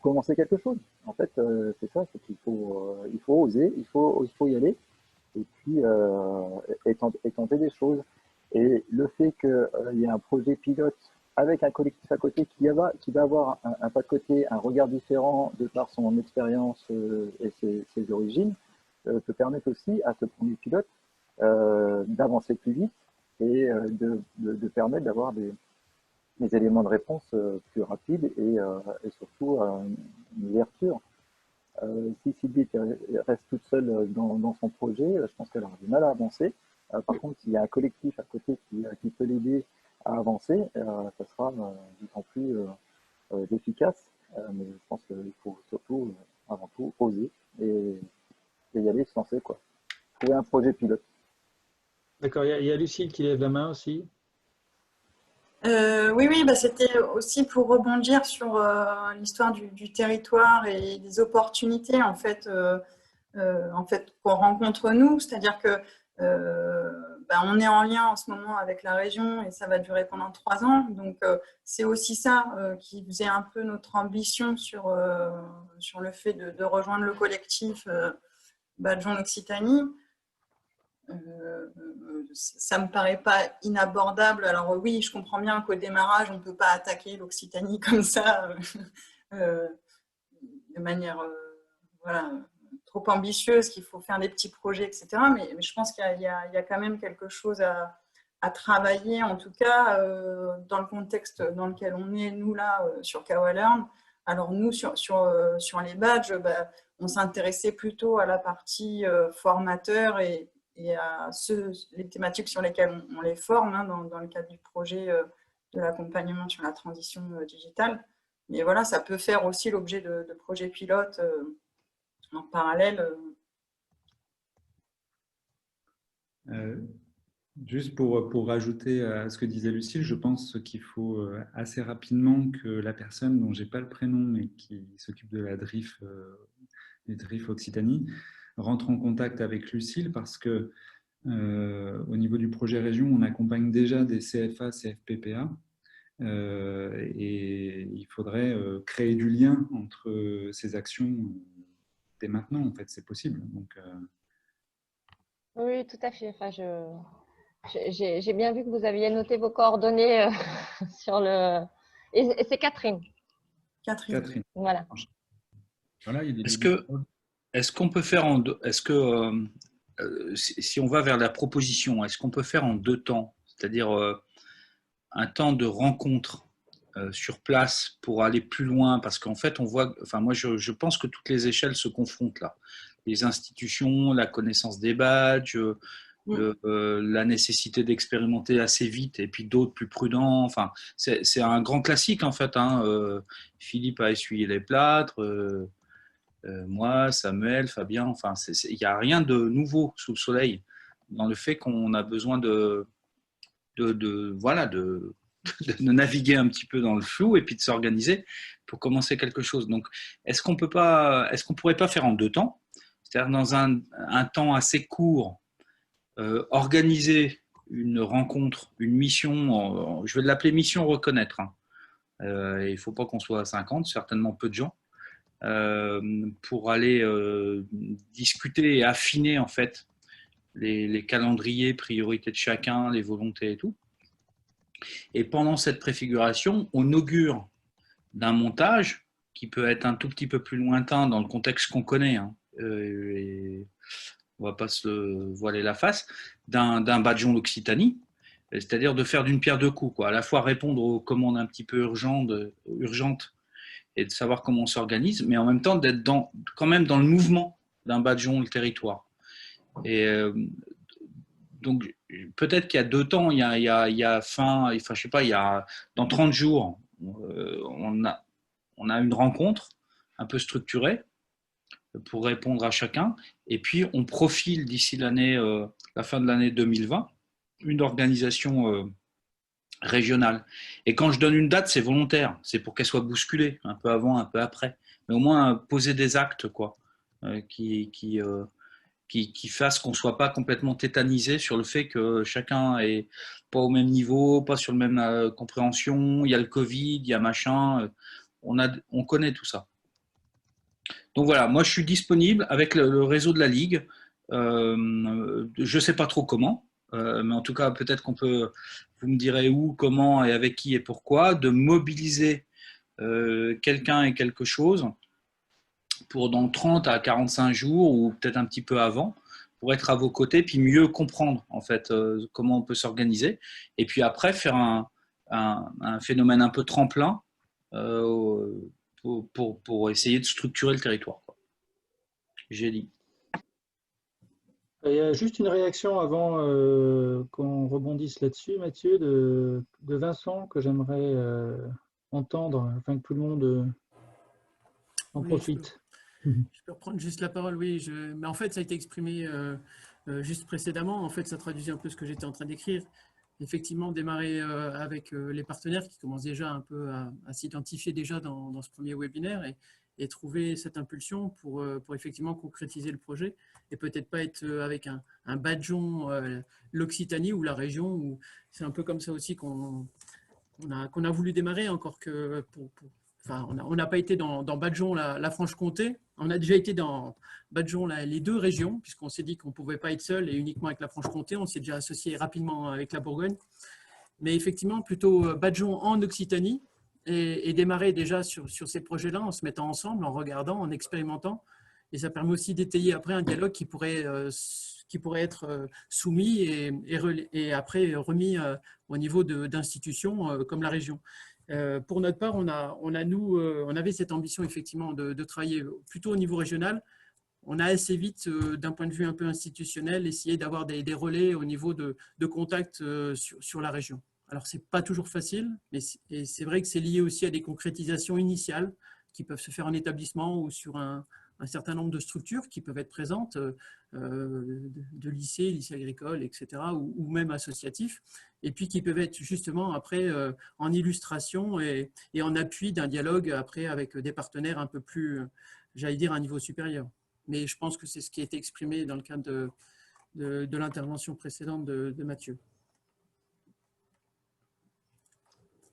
commencer quelque chose. En fait, c'est ça, c'est qu'il faut oser, il faut y aller et puis tenter des choses. Et le fait qu'il y ait un projet pilote avec un collectif à côté qui va avoir un pas de côté, un regard différent de par son expérience et ses origines, peut permettre aussi à ce premier pilote d'avancer plus vite et de permettre d'avoir des éléments de réponse plus rapides et surtout une ouverture. Si Sylvie reste toute seule dans son projet, je pense qu'elle aura du mal à avancer. Par contre, s'il y a un collectif à côté qui peut l'aider à avancer, ça sera d'autant plus efficace. Mais je pense qu'il faut surtout, avant tout, oser et y aller, se lancer, quoi. Trouver un projet pilote. D'accord, il y a Lucille qui lève la main aussi. Oui, c'était aussi pour rebondir sur l'histoire du territoire et des opportunités en fait qu'on rencontre nous, c'est-à-dire que on est en lien en ce moment avec la région et ça va durer pendant 3 ans, donc c'est aussi ça qui faisait un peu notre ambition sur le fait de rejoindre le collectif badgeons l'Occitanie. Ça me paraît pas inabordable. Alors oui, je comprends bien qu'au démarrage, on ne peut pas attaquer l'Occitanie comme ça de manière trop ambitieuse, qu'il faut faire des petits projets, etc. Mais je pense qu'il y a quand même quelque chose à travailler, en tout cas dans le contexte dans lequel on est, nous là, sur Kawalearn. Alors nous, sur les badges, on s'intéressait plutôt à la partie formateur et à les thématiques sur lesquelles on les forme dans le cadre du projet l'accompagnement sur la transition digitale. Mais voilà, ça peut faire aussi l'objet de projets pilotes en parallèle. Juste pour rajouter à ce que disait Lucille, je pense qu'il faut assez rapidement que la personne dont je n'ai pas le prénom, mais qui s'occupe de la DRIF, des DRIF Occitanie, rentre en contact avec Lucille parce que au niveau du projet région, on accompagne déjà des CFA, CFPPA, et il faudrait créer du lien entre ces actions dès maintenant, en fait, c'est possible. Donc, Oui, tout à fait. Enfin, j'ai bien vu que vous aviez noté vos coordonnées sur le… Et c'est Catherine. Catherine. Voilà. Voilà, est-ce qu'on peut faire en deux, est-ce que si on va vers la proposition, est-ce qu'on peut faire en deux temps, c'est-à-dire un temps de rencontre sur place pour aller plus loin, parce qu'en fait on voit, enfin moi je pense que toutes les échelles se confrontent là, les institutions, la connaissance des badges, la nécessité d'expérimenter assez vite et puis d'autres plus prudents, enfin c'est un grand classique en fait, hein. Philippe a essuyé les plâtres, moi, Samuel, Fabien, enfin, il n'y a rien de nouveau sous le soleil dans le fait qu'on a besoin de naviguer un petit peu dans le flou et puis de s'organiser pour commencer quelque chose. Donc, est-ce qu'on pourrait pas faire en deux temps, c'est-à-dire dans un temps assez court, organiser une rencontre, une mission, je vais l'appeler mission reconnaître, hein. Il ne faut pas qu'on soit à 50, certainement peu de gens, pour aller discuter et affiner en fait les calendriers, priorités de chacun, les volontés et tout. Et pendant cette préfiguration, on augure d'un montage qui peut être un tout petit peu plus lointain dans le contexte qu'on connaît, hein, et on ne va pas se voiler la face, d'un badgeon l'Occitanie, c'est-à-dire de faire d'une pierre deux coups, quoi. À la fois répondre aux commandes un petit peu urgentes et de savoir comment on s'organise, mais en même temps d'être quand même dans le mouvement d'un badgeon le territoire. Et donc, peut-être qu'il y a deux temps, il y a je sais pas, dans 30 jours, on a une rencontre un peu structurée pour répondre à chacun, et puis on profile d'ici la fin de l'année 2020, une organisation régionale. Et quand je donne une date, c'est volontaire, c'est pour qu'elle soit bousculée, un peu avant, un peu après, mais au moins poser des actes, quoi, qui fassent qu'on ne soit pas complètement tétanisé sur le fait que chacun est pas au même niveau, pas sur la même compréhension, il y a le Covid, il y a machin, on connaît tout ça. Donc voilà, moi je suis disponible avec le réseau de la Ligue, je ne sais pas trop comment, mais en tout cas peut-être qu'on peut, vous me direz où, comment et avec qui et pourquoi, de mobiliser quelqu'un et quelque chose pour dans 30 à 45 jours ou peut-être un petit peu avant, pour être à vos côtés, puis mieux comprendre en fait comment on peut s'organiser, et puis après faire un phénomène un peu tremplin pour essayer de structurer le territoire, quoi. J'ai dit. Il y a juste une réaction avant qu'on rebondisse là-dessus, Mathieu, de Vincent, que j'aimerais entendre, afin que tout le monde en profite. Je peux reprendre juste la parole, oui. Mais en fait, ça a été exprimé juste précédemment. En fait, ça traduisait un peu ce que j'étais en train d'écrire. Effectivement, démarrer avec les partenaires qui commencent déjà un peu à s'identifier déjà dans ce premier webinaire et trouver cette impulsion pour effectivement concrétiser le projet et peut-être pas être avec un badgeon l'Occitanie ou la région. C'est un peu comme ça aussi qu'on a voulu démarrer, encore que on n'a pas été dans badgeon la Franche-Comté. On a déjà été dans badgeon les deux régions, puisqu'on s'est dit qu'on ne pouvait pas être seul et uniquement avec la Franche-Comté. On s'est déjà associé rapidement avec la Bourgogne. Mais effectivement, plutôt badgeon en Occitanie et démarrer déjà sur ces projets-là en se mettant ensemble, en regardant, en expérimentant. Et ça permet aussi d'étayer après un dialogue qui pourrait être soumis et après remis au niveau d'institutions comme la région. Pour notre part, on avait cette ambition effectivement de travailler plutôt au niveau régional. On a assez vite, d'un point de vue un peu institutionnel, essayé d'avoir des relais au niveau de contact sur la région. Alors, ce n'est pas toujours facile, mais c'est vrai que c'est lié aussi à des concrétisations initiales qui peuvent se faire en établissement ou sur un certain nombre de structures qui peuvent être présentes, de lycées agricoles, etc., ou même associatifs, et puis qui peuvent être justement après en illustration et en appui d'un dialogue après avec des partenaires un peu plus, j'allais dire, à un niveau supérieur. Mais je pense que c'est ce qui a été exprimé dans le cadre de l'intervention précédente de Mathieu.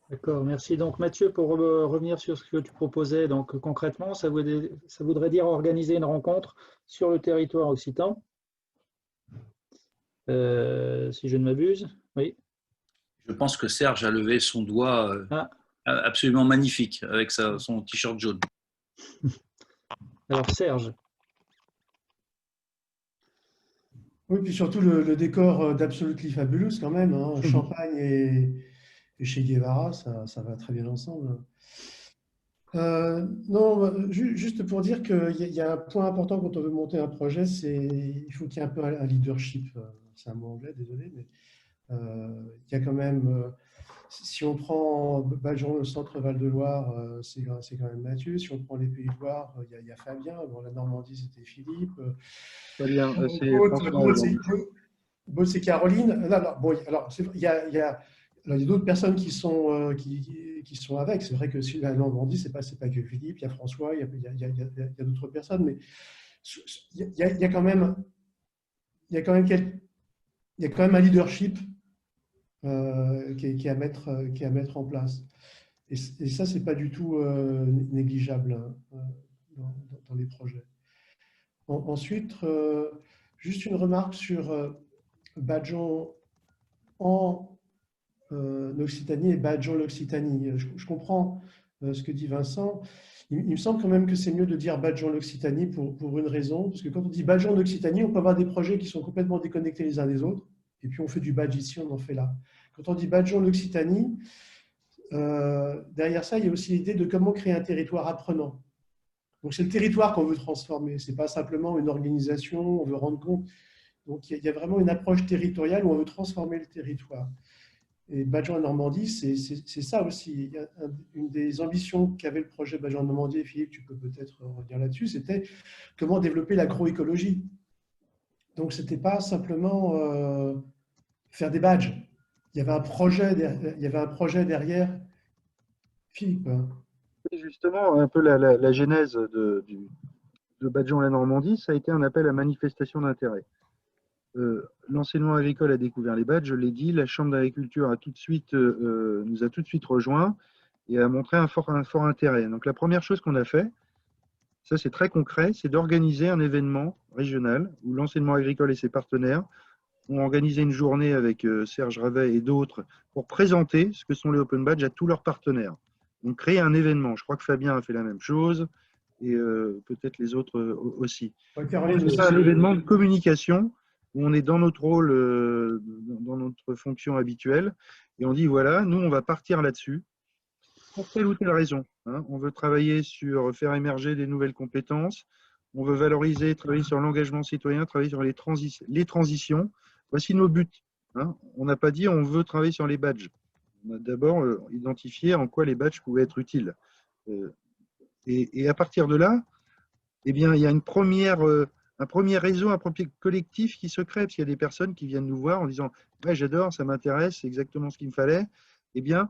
D'accord, merci. Donc Mathieu, pour revenir sur ce que tu proposais, donc concrètement, ça voudrait dire organiser une rencontre sur le territoire occitan, si je ne m'abuse. Oui. Je pense que Serge a levé son doigt absolument magnifique avec son t-shirt jaune. Alors Serge. Oui, puis surtout le décor d'Absolutely Fabulous quand même, hein. Champagne et Che Guevara, ça va très bien ensemble. Non, juste pour dire qu'il y a un point important quand on veut monter un projet, il faut qu'il y ait un peu un leadership. C'est un mot anglais, désolé, mais il y a quand même, si on prend Bajon, le centre Val-de-Loire, c'est quand même Mathieu. Si on prend les Pays de Loire, il y a Fabien. Bon, la Normandie, c'était Philippe. Fabien, c'est François. Bon, c'est Caroline. Bon, alors, il y a d'autres personnes qui sont avec. C'est vrai que si la Normandie, c'est pas que Philippe, il y a François, il y a d'autres personnes, mais il y a quand même un leadership qui est à mettre en place. Et ça, c'est pas du tout négligeable dans les projets. Ensuite, juste une remarque sur Bajon en Occitanie et Bajon l'Occitanie. Je comprends ce que dit Vincent. Il me semble quand même que c'est mieux de dire Bajon l'Occitanie pour une raison, parce que quand on dit Bajon l'Occitanie, on peut avoir des projets qui sont complètement déconnectés les uns des autres, et puis on fait du badge ici, on en fait là. Quand on dit Bajon l'Occitanie, derrière ça, il y a aussi l'idée de comment créer un territoire apprenant. Donc c'est le territoire qu'on veut transformer, ce n'est pas simplement une organisation, on veut rendre compte. Donc il y a vraiment une approche territoriale où on veut transformer le territoire. Et Bajon en Normandie, c'est ça aussi. Une des ambitions qu'avait le projet Bajon en Normandie, et Philippe, tu peux peut-être revenir là-dessus, c'était comment développer l'agroécologie. Donc ce n'était pas simplement faire des badges. Il y avait un projet derrière. Philippe. Justement, un peu la genèse de Bajon la Normandie, ça a été un appel à manifestation d'intérêt. L'enseignement agricole a découvert les badges, je l'ai dit, la Chambre d'agriculture nous a tout de suite rejoints et a montré un fort intérêt. Donc la première chose qu'on a fait, ça c'est très concret, c'est d'organiser un événement régional où l'enseignement agricole et ses partenaires ont organisé une journée avec Serge Ravet et d'autres pour présenter ce que sont les Open Badges à tous leurs partenaires. Donc créer un événement. Je crois que Fabien a fait la même chose et peut-être les autres aussi. C'est un événement de communication où on est dans notre rôle, dans notre fonction habituelle et on dit voilà, nous on va partir là-dessus pour telle ou telle raison. Hein. On veut travailler sur faire émerger des nouvelles compétences, on veut valoriser, travailler sur l'engagement citoyen, travailler sur les transitions. Voici nos buts. Hein. On n'a pas dit on veut travailler sur les badges. On a d'abord identifié en quoi les badges pouvaient être utiles. Et à partir de là, eh bien, il y a un premier réseau, un premier collectif qui se crée, parce qu'il y a des personnes qui viennent nous voir en disant « Ouais, j'adore, ça m'intéresse, c'est exactement ce qu'il me fallait. » Eh bien,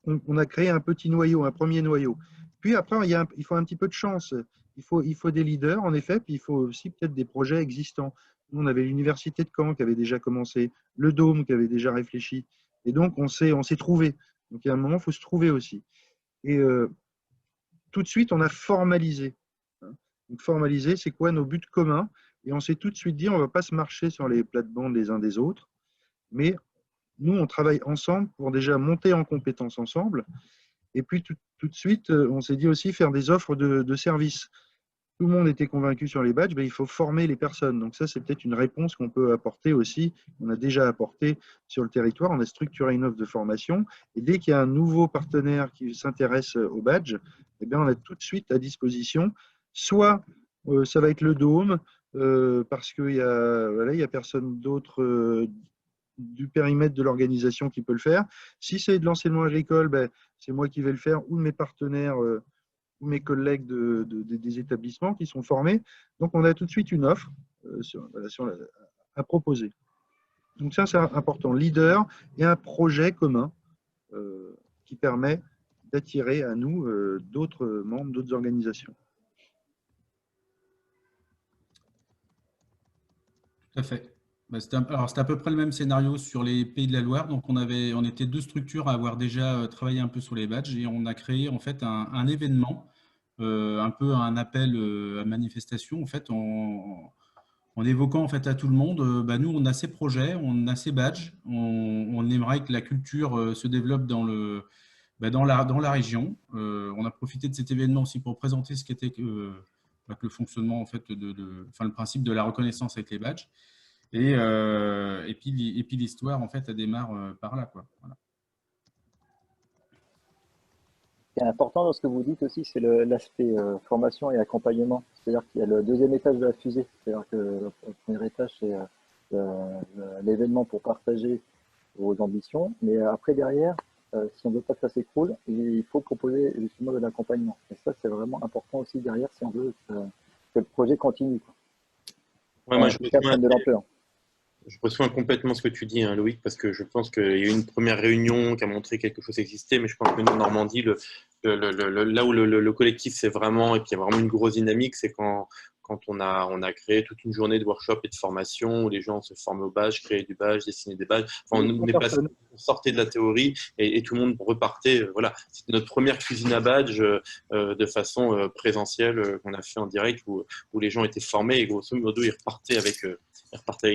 on a créé un petit noyau, un premier noyau. Puis après, il faut un petit peu de chance. Il faut des leaders, en effet, puis il faut aussi peut-être des projets existants. Nous, on avait l'université de Caen qui avait déjà commencé, le Dôme qui avait déjà réfléchi. Et donc, on s'est trouvé. Donc, il y a un moment, il faut se trouver aussi. Et tout de suite, on a formalisé. Donc, formaliser, c'est quoi nos buts communs? Et on s'est tout de suite dit, on ne va pas se marcher sur les plates-bandes les uns des autres, mais nous, on travaille ensemble pour déjà monter en compétences ensemble. Et puis, tout de suite, on s'est dit aussi faire des offres de services. Tout le monde était convaincu sur les badges, mais il faut former les personnes. Donc ça, c'est peut-être une réponse qu'on peut apporter aussi. On a déjà apporté sur le territoire. On a structuré une offre de formation. Et dès qu'il y a un nouveau partenaire qui s'intéresse aux badges, eh bien, on a tout de suite à disposition. Soit ça va être le Dôme, parce qu'il y a personne d'autre du périmètre de l'organisation qui peut le faire. Si c'est de l'enseignement agricole, ben, c'est moi qui vais le faire, ou mes partenaires, ou mes collègues des établissements qui sont formés. Donc, on a tout de suite une offre à proposer. Donc ça, c'est important. Leader et un projet commun qui permet d'attirer à nous d'autres membres, d'autres organisations. Tout à fait. Bah, c'était à peu près le même scénario sur les Pays de la Loire. Donc, on était 2 structures à avoir déjà travaillé un peu sur les badges et on a créé en fait un événement, un peu un appel à manifestation en fait, en évoquant en fait à tout le monde, bah, nous on a ces projets, on a ces badges, on aimerait que la culture se développe dans la région. On a profité de cet événement aussi pour présenter ce qu'était le fonctionnement en fait enfin, le principe de la reconnaissance avec les badges. Et puis l'histoire en fait elle démarre par là, quoi. Voilà. Ce qui est important dans ce que vous dites aussi, c'est l'aspect formation et accompagnement. C'est-à-dire qu'il y a le deuxième étage de la fusée. C'est-à-dire que le premier étage, c'est l'événement pour partager vos ambitions. Mais après, derrière, si on ne veut pas que ça s'écroule, il faut proposer justement de l'accompagnement. Et ça, c'est vraiment important aussi derrière si on veut que le projet continue, quoi. Ouais, moi, je reçois complètement ce que tu dis, hein, Loïc, parce que je pense qu'il y a eu une première réunion qui a montré que quelque chose existait, mais je pense que nous, en Normandie, là où le collectif, c'est vraiment, et puis il y a vraiment une grosse dynamique, c'est quand on a créé toute une journée de workshop et de formation où les gens se forment au badge, créaient du badge, dessinaient des badges. Enfin, on sortait de la théorie et tout le monde repartait. Voilà, c'était notre première cuisine à badge de façon présentielle qu'on a fait en direct où les gens étaient formés et grosso modo ils repartaient avec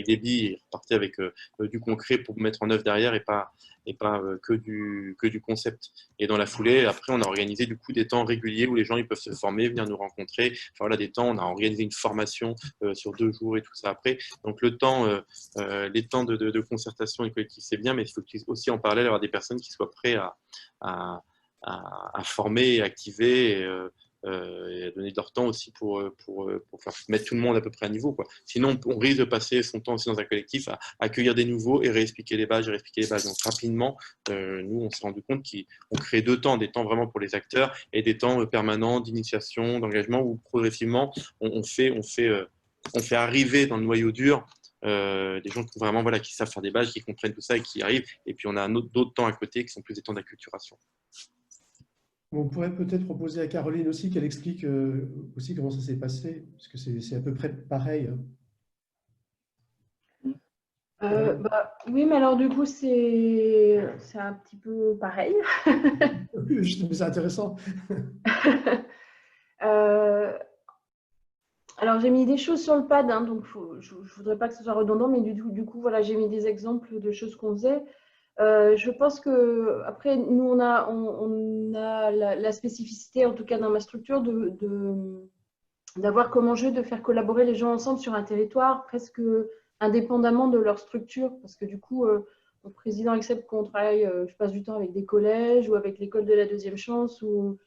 des billes, ils repartaient avec du concret pour mettre en œuvre derrière et pas que du concept. Et dans la foulée, après, on a organisé du coup des temps réguliers où les gens ils peuvent se former, venir nous rencontrer. Enfin, voilà, des temps, on a organisé une formation sur 2 jours et tout ça après. Donc le temps, les temps de concertation et collectif, c'est bien, mais il faut aussi en parallèle avoir des personnes qui soient prêtes à former et activer et à donner de leur temps aussi pour faire mettre tout le monde à peu près à niveau, quoi. Sinon, on risque de passer son temps aussi dans un collectif à accueillir des nouveaux et réexpliquer les badges, Donc rapidement, nous, on s'est rendu compte qu'on crée 2 temps, des temps vraiment pour les acteurs et des temps permanents d'initiation, d'engagement, où progressivement, on fait arriver dans le noyau dur des gens qui vraiment qui savent faire des badges, qui comprennent tout ça et qui y arrivent. Et puis on a d'autres temps à côté qui sont plus des temps d'acculturation. On pourrait peut-être proposer à Caroline aussi qu'elle explique aussi comment ça s'est passé, parce que c'est à peu près pareil. Oui, mais alors du coup, c'est un petit peu pareil. Mais c'est intéressant. Alors, j'ai mis des choses sur le pad, hein, donc je ne voudrais pas que ce soit redondant, mais du coup, voilà, j'ai mis des exemples de choses qu'on faisait. Je pense que après, nous, on a la spécificité, en tout cas dans ma structure, d'avoir comme enjeu de faire collaborer les gens ensemble sur un territoire, presque indépendamment de leur structure, parce que du coup, mon président accepte qu'on travaille, je passe du temps avec des collèges ou avec l'école de la deuxième chance ou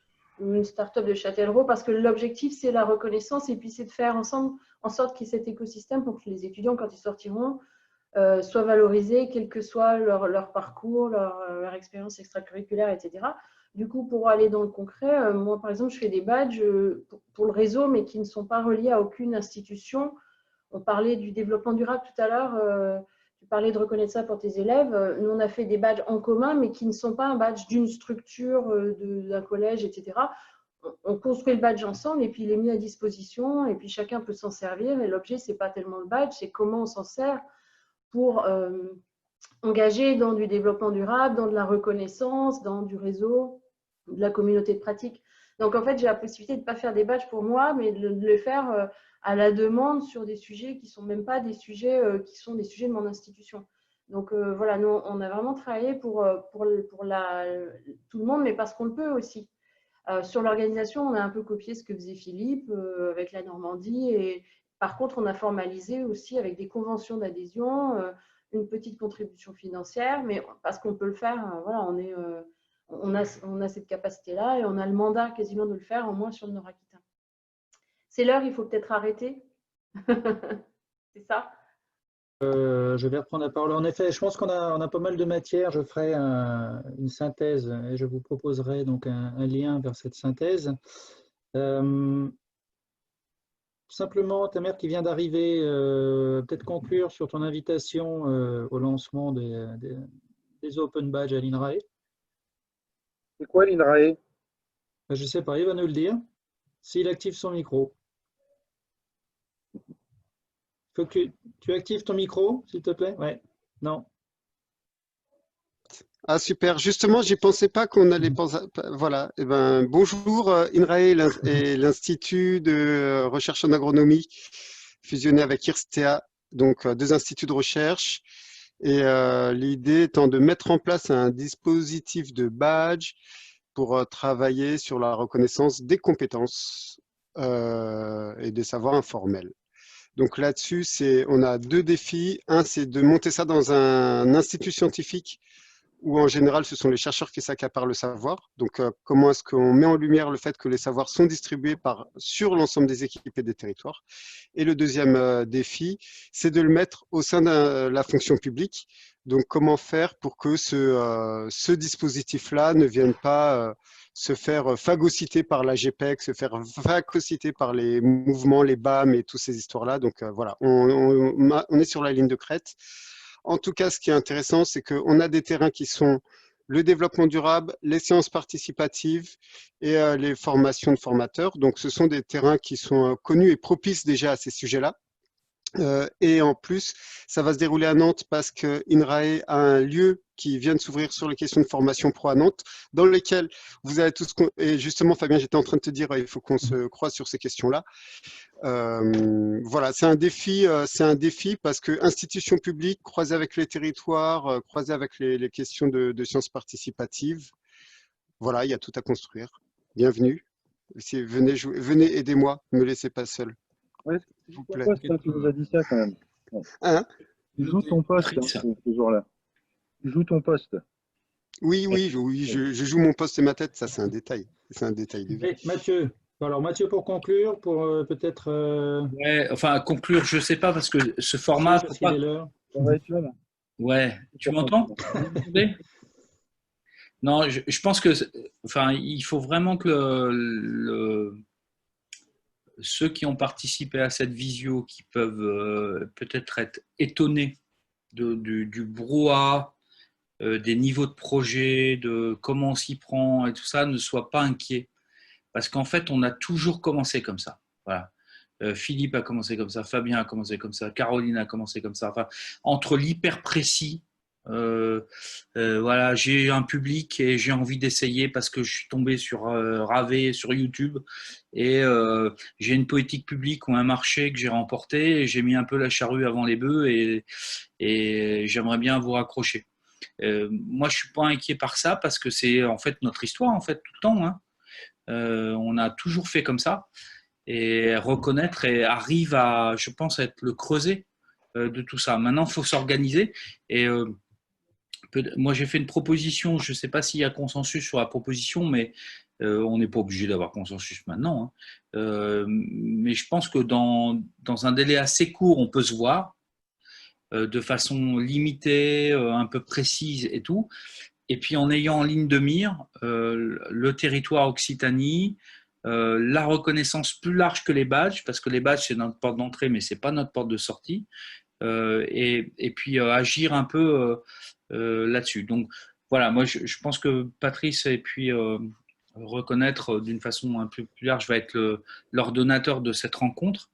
une start-up de Châtellerault, parce que l'objectif, c'est la reconnaissance et puis c'est de faire ensemble en sorte qu'il y ait cet écosystème pour que les étudiants, quand ils sortiront, soient valorisés, quel que soit leur parcours, leur expérience extracurriculaire, etc. Du coup, pour aller dans le concret, moi, par exemple, je fais des badges pour le réseau, mais qui ne sont pas reliés à aucune institution. On parlait du développement durable tout à l'heure, tu parlais de reconnaître ça pour tes élèves. Nous, on a fait des badges en commun, mais qui ne sont pas un badge d'une structure, d'un collège, etc. On construit le badge ensemble et puis il est mis à disposition et puis chacun peut s'en servir. Et l'objet, ce n'est pas tellement le badge, c'est comment on s'en sert pour engager dans du développement durable, dans de la reconnaissance, dans du réseau, de la communauté de pratique. Donc, en fait, j'ai la possibilité de ne pas faire des badges pour moi, mais de le faire à la demande sur des sujets qui ne sont même pas des sujets qui sont des sujets de mon institution. Donc, voilà, nous, on a vraiment travaillé pour tout le monde, mais parce qu'on le peut aussi. Sur l'organisation, on a un peu copié ce que faisait Philippe avec la Normandie. Et par contre, on a formalisé aussi avec des conventions d'adhésion, une petite contribution financière, mais parce qu'on peut le faire, voilà, on a cette capacité-là et on a le mandat quasiment de le faire, au moins sur le Nord-Aquitain. C'est l'heure, il faut peut-être arrêter. C'est ça? Je vais reprendre la parole. En effet, je pense qu'on a pas mal de matière. Je ferai une synthèse et je vous proposerai donc un lien vers cette synthèse. Simplement, ta mère qui vient d'arriver, peut-être conclure sur ton invitation au lancement des Open Badges à l'INRAE. C'est quoi l'INRAE? Je ne sais pas, il va nous le dire. S'il active son micro. Faut que tu actives ton micro, s'il te plaît. Ouais. Non. Ah super, justement, j'y pensais pas qu'on allait penser. Voilà. Eh ben, bonjour, INRAE et l'Institut de recherche en agronomie fusionné avec IRSTEA, donc 2 instituts de recherche. Et l'idée étant de mettre en place un dispositif de badge pour travailler sur la reconnaissance des compétences et des savoirs informels. Donc là-dessus, on a 2 défis. Un, c'est de monter ça dans un institut scientifique où en général, ce sont les chercheurs qui s'accaparent le savoir. Donc, comment est-ce qu'on met en lumière le fait que les savoirs sont distribués sur l'ensemble des équipes et des territoires. Et le deuxième défi, c'est de le mettre au sein de la fonction publique. Donc, comment faire pour que ce dispositif-là ne vienne pas se faire phagocyter par la GPEC, se faire phagocyter par les mouvements, les BAM et toutes ces histoires-là. Donc, voilà, on est sur la ligne de crête. En tout cas, ce qui est intéressant, c'est qu'on a des terrains qui sont le développement durable, les sciences participatives et les formations de formateurs. Donc, ce sont des terrains qui sont connus et propices déjà à ces sujets-là. Et en plus, ça va se dérouler à Nantes parce que INRAE a un lieu qui vient de s'ouvrir sur les questions de formation pro à Nantes, dans lesquelles vous avez tous... Et justement, Fabien, j'étais en train de te dire, il faut qu'on se croise sur ces questions-là. Voilà, c'est un défi parce que institutions publiques, croisées avec les territoires, croisées avec les questions de sciences participatives, voilà, il y a tout à construire. Bienvenue. Venez, aidez-moi, ne me laissez pas seul. Ouais, s'il vous plaît. C'est toi qui nous a dit ça quand même. Ouais. Hein? Tu joues ton poste ce jour-là. Tu joues ton poste. Oui, je joue mon poste et ma tête, ça c'est un détail. C'est un détail de vie. Et Mathieu. Alors Mathieu, pour conclure, pour peut-être... Ouais, enfin, conclure, je ne sais pas, parce que ce format... Parce qu'il est l'heure. Ouais, tu m'entends? Non, je pense que, enfin, il faut vraiment que ceux qui ont participé à cette visio, qui peuvent peut-être être étonnés du brouhaha, des niveaux de projet, de comment on s'y prend et tout ça, ne soient pas inquiets. Parce qu'en fait, on a toujours commencé comme ça. Voilà. Philippe a commencé comme ça, Fabien a commencé comme ça, Caroline a commencé comme ça. Enfin, entre l'hyper précis, voilà, j'ai un public et j'ai envie d'essayer parce que je suis tombé sur Ravé, sur YouTube, et j'ai une politique publique ou un marché que j'ai remporté et j'ai mis un peu la charrue avant les bœufs et j'aimerais bien vous raccrocher. Moi, je suis pas inquiet par ça parce que c'est en fait notre histoire en fait tout le temps. Hein. On a toujours fait comme ça et reconnaître et arrive à, je pense, être le creuset de tout ça. Maintenant, il faut s'organiser et moi, j'ai fait une proposition, je ne sais pas s'il y a consensus sur la proposition, mais on n'est pas obligé d'avoir consensus maintenant. Hein. Mais je pense que dans un délai assez court, on peut se voir de façon limitée, un peu précise et tout. Et puis en ayant en ligne de mire le territoire Occitanie, la reconnaissance plus large que les badges, parce que les badges, c'est notre porte d'entrée, mais ce n'est pas notre porte de sortie. Et puis agir un peu là-dessus. Donc voilà, moi je pense que Patrice et puis reconnaître d'une façon un peu plus large va être l'ordonnateur de cette rencontre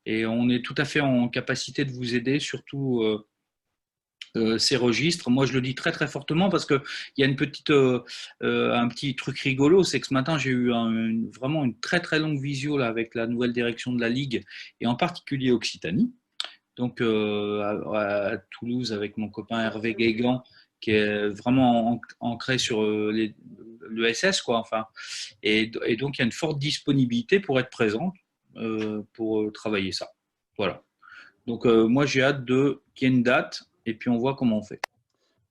et on est tout à fait en capacité de vous aider, surtout ces registres. Moi je le dis très très fortement parce qu'il y a un petit truc rigolo, c'est que ce matin j'ai eu vraiment une très très longue visio là, avec la nouvelle direction de la Ligue et en particulier Occitanie. Donc à Toulouse avec mon copain Hervé Guégan qui est vraiment ancré sur l'ESS quoi. Enfin, et donc il y a une forte disponibilité pour être présente pour travailler ça. Voilà. Donc moi j'ai hâte qu'il y ait une date et puis on voit comment on fait.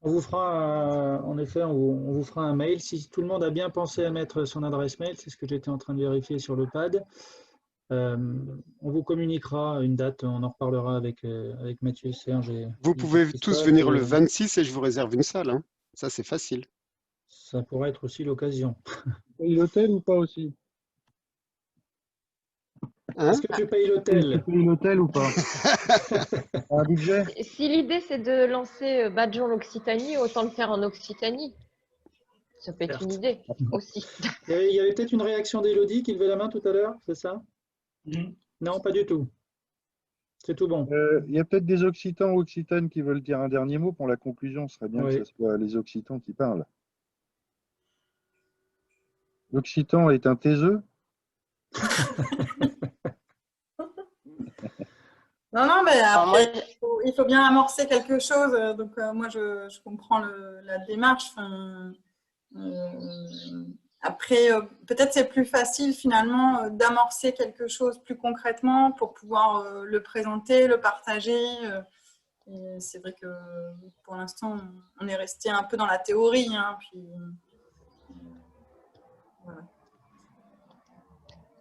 On vous fera, en effet, on vous fera un mail. Si tout le monde a bien pensé à mettre son adresse mail, c'est ce que j'étais en train de vérifier sur le pad. On vous communiquera une date, on en reparlera avec Mathieu, Serge. Vous pouvez tous venir le 26 et je vous réserve une salle. Hein. Ça, c'est facile. Ça pourrait être aussi l'occasion. Tu payes l'hôtel ou pas aussi? Hein? Est-ce que tu payes l'hôtel? Tu payes l'hôtel ou pas? Un budget? Si l'idée c'est de lancer Badjon l'Occitanie, autant le faire en Occitanie. Ça peut être une idée aussi. Il y avait peut-être une réaction d'Élodie qui levait la main tout à l'heure, c'est ça? Non, pas du tout. C'est tout bon. Il y a peut-être des Occitans ou Occitanes qui veulent dire un dernier mot pour la conclusion. Ce serait bien Oui. que ce soit les Occitans qui parlent. L'Occitan est un taiseux. Non, mais après, il faut bien amorcer quelque chose. Donc, moi, je comprends la démarche. Après, peut-être c'est plus facile finalement d'amorcer quelque chose plus concrètement pour pouvoir le présenter, le partager. Et c'est vrai que pour l'instant, on est resté un peu dans la théorie. Hein, puis, voilà.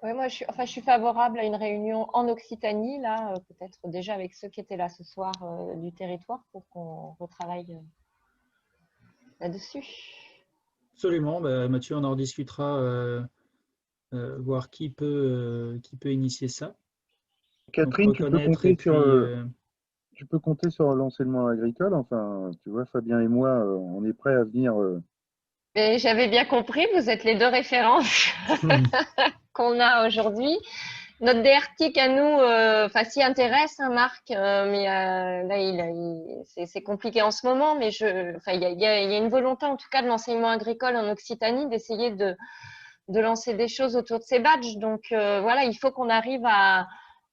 Ouais, moi, je suis favorable à une réunion en Occitanie, là, peut-être déjà avec ceux qui étaient là ce soir du territoire pour qu'on retravaille là-dessus. Absolument. Bah, Mathieu, on en rediscutera, voir qui peut initier ça. Catherine, Donc, reconnaître tu peux compter sur l'enseignement agricole. Enfin, tu vois, Fabien et moi, on est prêts à venir. Mais j'avais bien compris, vous êtes les deux références qu'on a aujourd'hui. Notre DRTIC à nous, s'y intéresse, hein, Marc, mais là, c'est compliqué en ce moment, mais il y a une volonté en tout cas de l'enseignement agricole en Occitanie d'essayer de lancer des choses autour de ces badges. Donc voilà, il faut qu'on arrive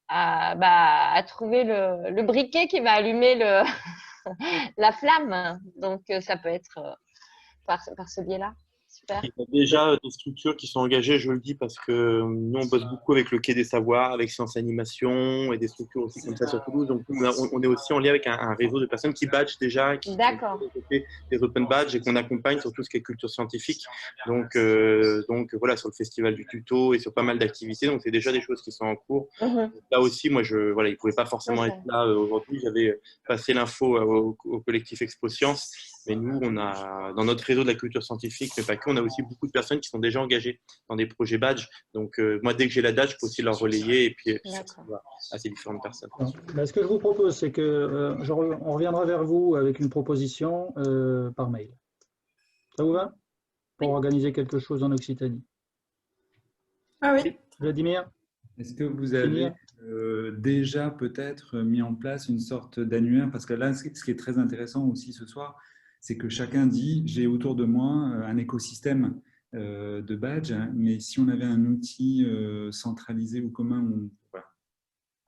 à trouver le briquet qui va allumer la flamme. Donc ça peut être par ce biais-là. Super. Il y a déjà des structures qui sont engagées, je le dis, parce que nous, on bosse beaucoup avec le Quai des Savoirs, avec Sciences Animation et des structures aussi comme ça sur Toulouse. Donc, on est aussi en lien avec un réseau de personnes qui badgent déjà, qui ont développé des open badges et qu'on accompagne sur tout ce qui est culture scientifique. Donc voilà, sur le festival du tuto et sur pas mal d'activités. Donc, c'est déjà des choses qui sont en cours. Là aussi, moi, il ne pouvait pas forcément être là aujourd'hui. J'avais passé l'info au collectif Expo Sciences. Mais nous, on a, dans notre réseau de la culture scientifique, mais pas que, on a aussi beaucoup de personnes qui sont déjà engagées dans des projets badge. Donc, moi, dès que j'ai la date, je peux aussi leur relayer et puis ça va à ces différentes personnes. Ben, ce que je vous propose, c'est que on reviendra vers vous avec une proposition par mail. Ça vous va? Pour organiser quelque chose en Occitanie. Ah oui. Vladimir? Est-ce que vous avez déjà peut-être mis en place une sorte d'annuaire? Parce que là, ce qui est très intéressant aussi ce soir, c'est que chacun dit, j'ai autour de moi un écosystème de badges, hein, mais si on avait un outil centralisé ou commun, voilà.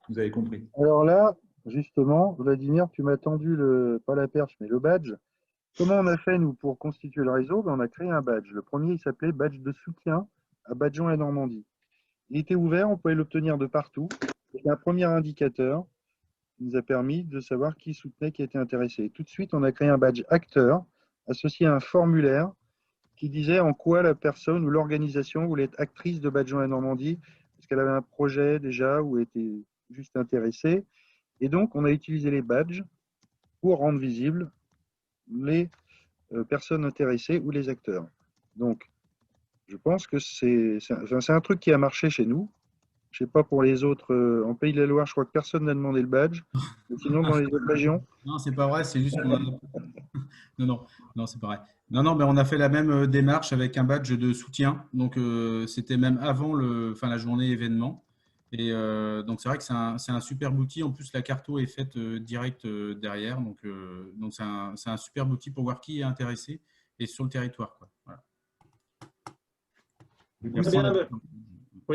Vous avez compris. Alors là, justement, Vladimir, tu m'as tendu, pas la perche, mais le badge. Comment on a fait, nous, pour constituer le réseau? On a créé un badge. Le premier, il s'appelait badge de soutien à Badjon et Normandie. Il était ouvert, on pouvait l'obtenir de partout. C'était un premier indicateur qui nous a permis de savoir qui soutenait, qui était intéressé. Tout de suite, on a créé un badge acteur associé à un formulaire qui disait en quoi la personne ou l'organisation voulait être actrice de Badjon et Normandie, parce qu'elle avait un projet déjà ou était juste intéressée. Et donc, on a utilisé les badges pour rendre visibles les personnes intéressées ou les acteurs. Donc, je pense que c'est un truc qui a marché chez nous. Je ne sais pas pour les autres. En Pays de la Loire, je crois que personne n'a demandé le badge. Mais sinon, dans les autres régions. Non, c'est pas vrai. C'est juste qu'on a... Non, c'est pas vrai. Non, mais on a fait la même démarche avec un badge de soutien. Donc, c'était même avant la journée événement. Et donc, c'est vrai que c'est un super outil. En plus, la carto est faite direct derrière. Donc c'est un super outil pour voir qui est intéressé et sur le territoire, quoi. Voilà. Il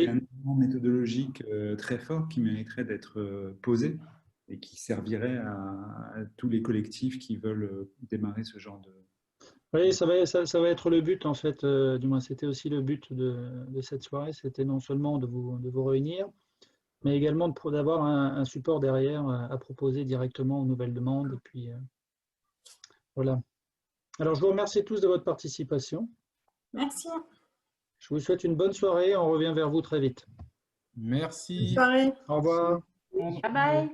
y a un élément méthodologique très fort qui mériterait d'être posé et qui servirait à tous les collectifs qui veulent démarrer ce genre de... Oui, ça va être le but, en fait, du moins c'était aussi le but de cette soirée, c'était non seulement de vous réunir, mais également d'avoir un support derrière à proposer directement aux nouvelles demandes. Et puis, voilà. Alors, je vous remercie tous de votre participation. Merci. Je vous souhaite une bonne soirée. On revient vers vous très vite. Merci. Bonne soirée. Au revoir. Bye bye.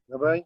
Bye bye.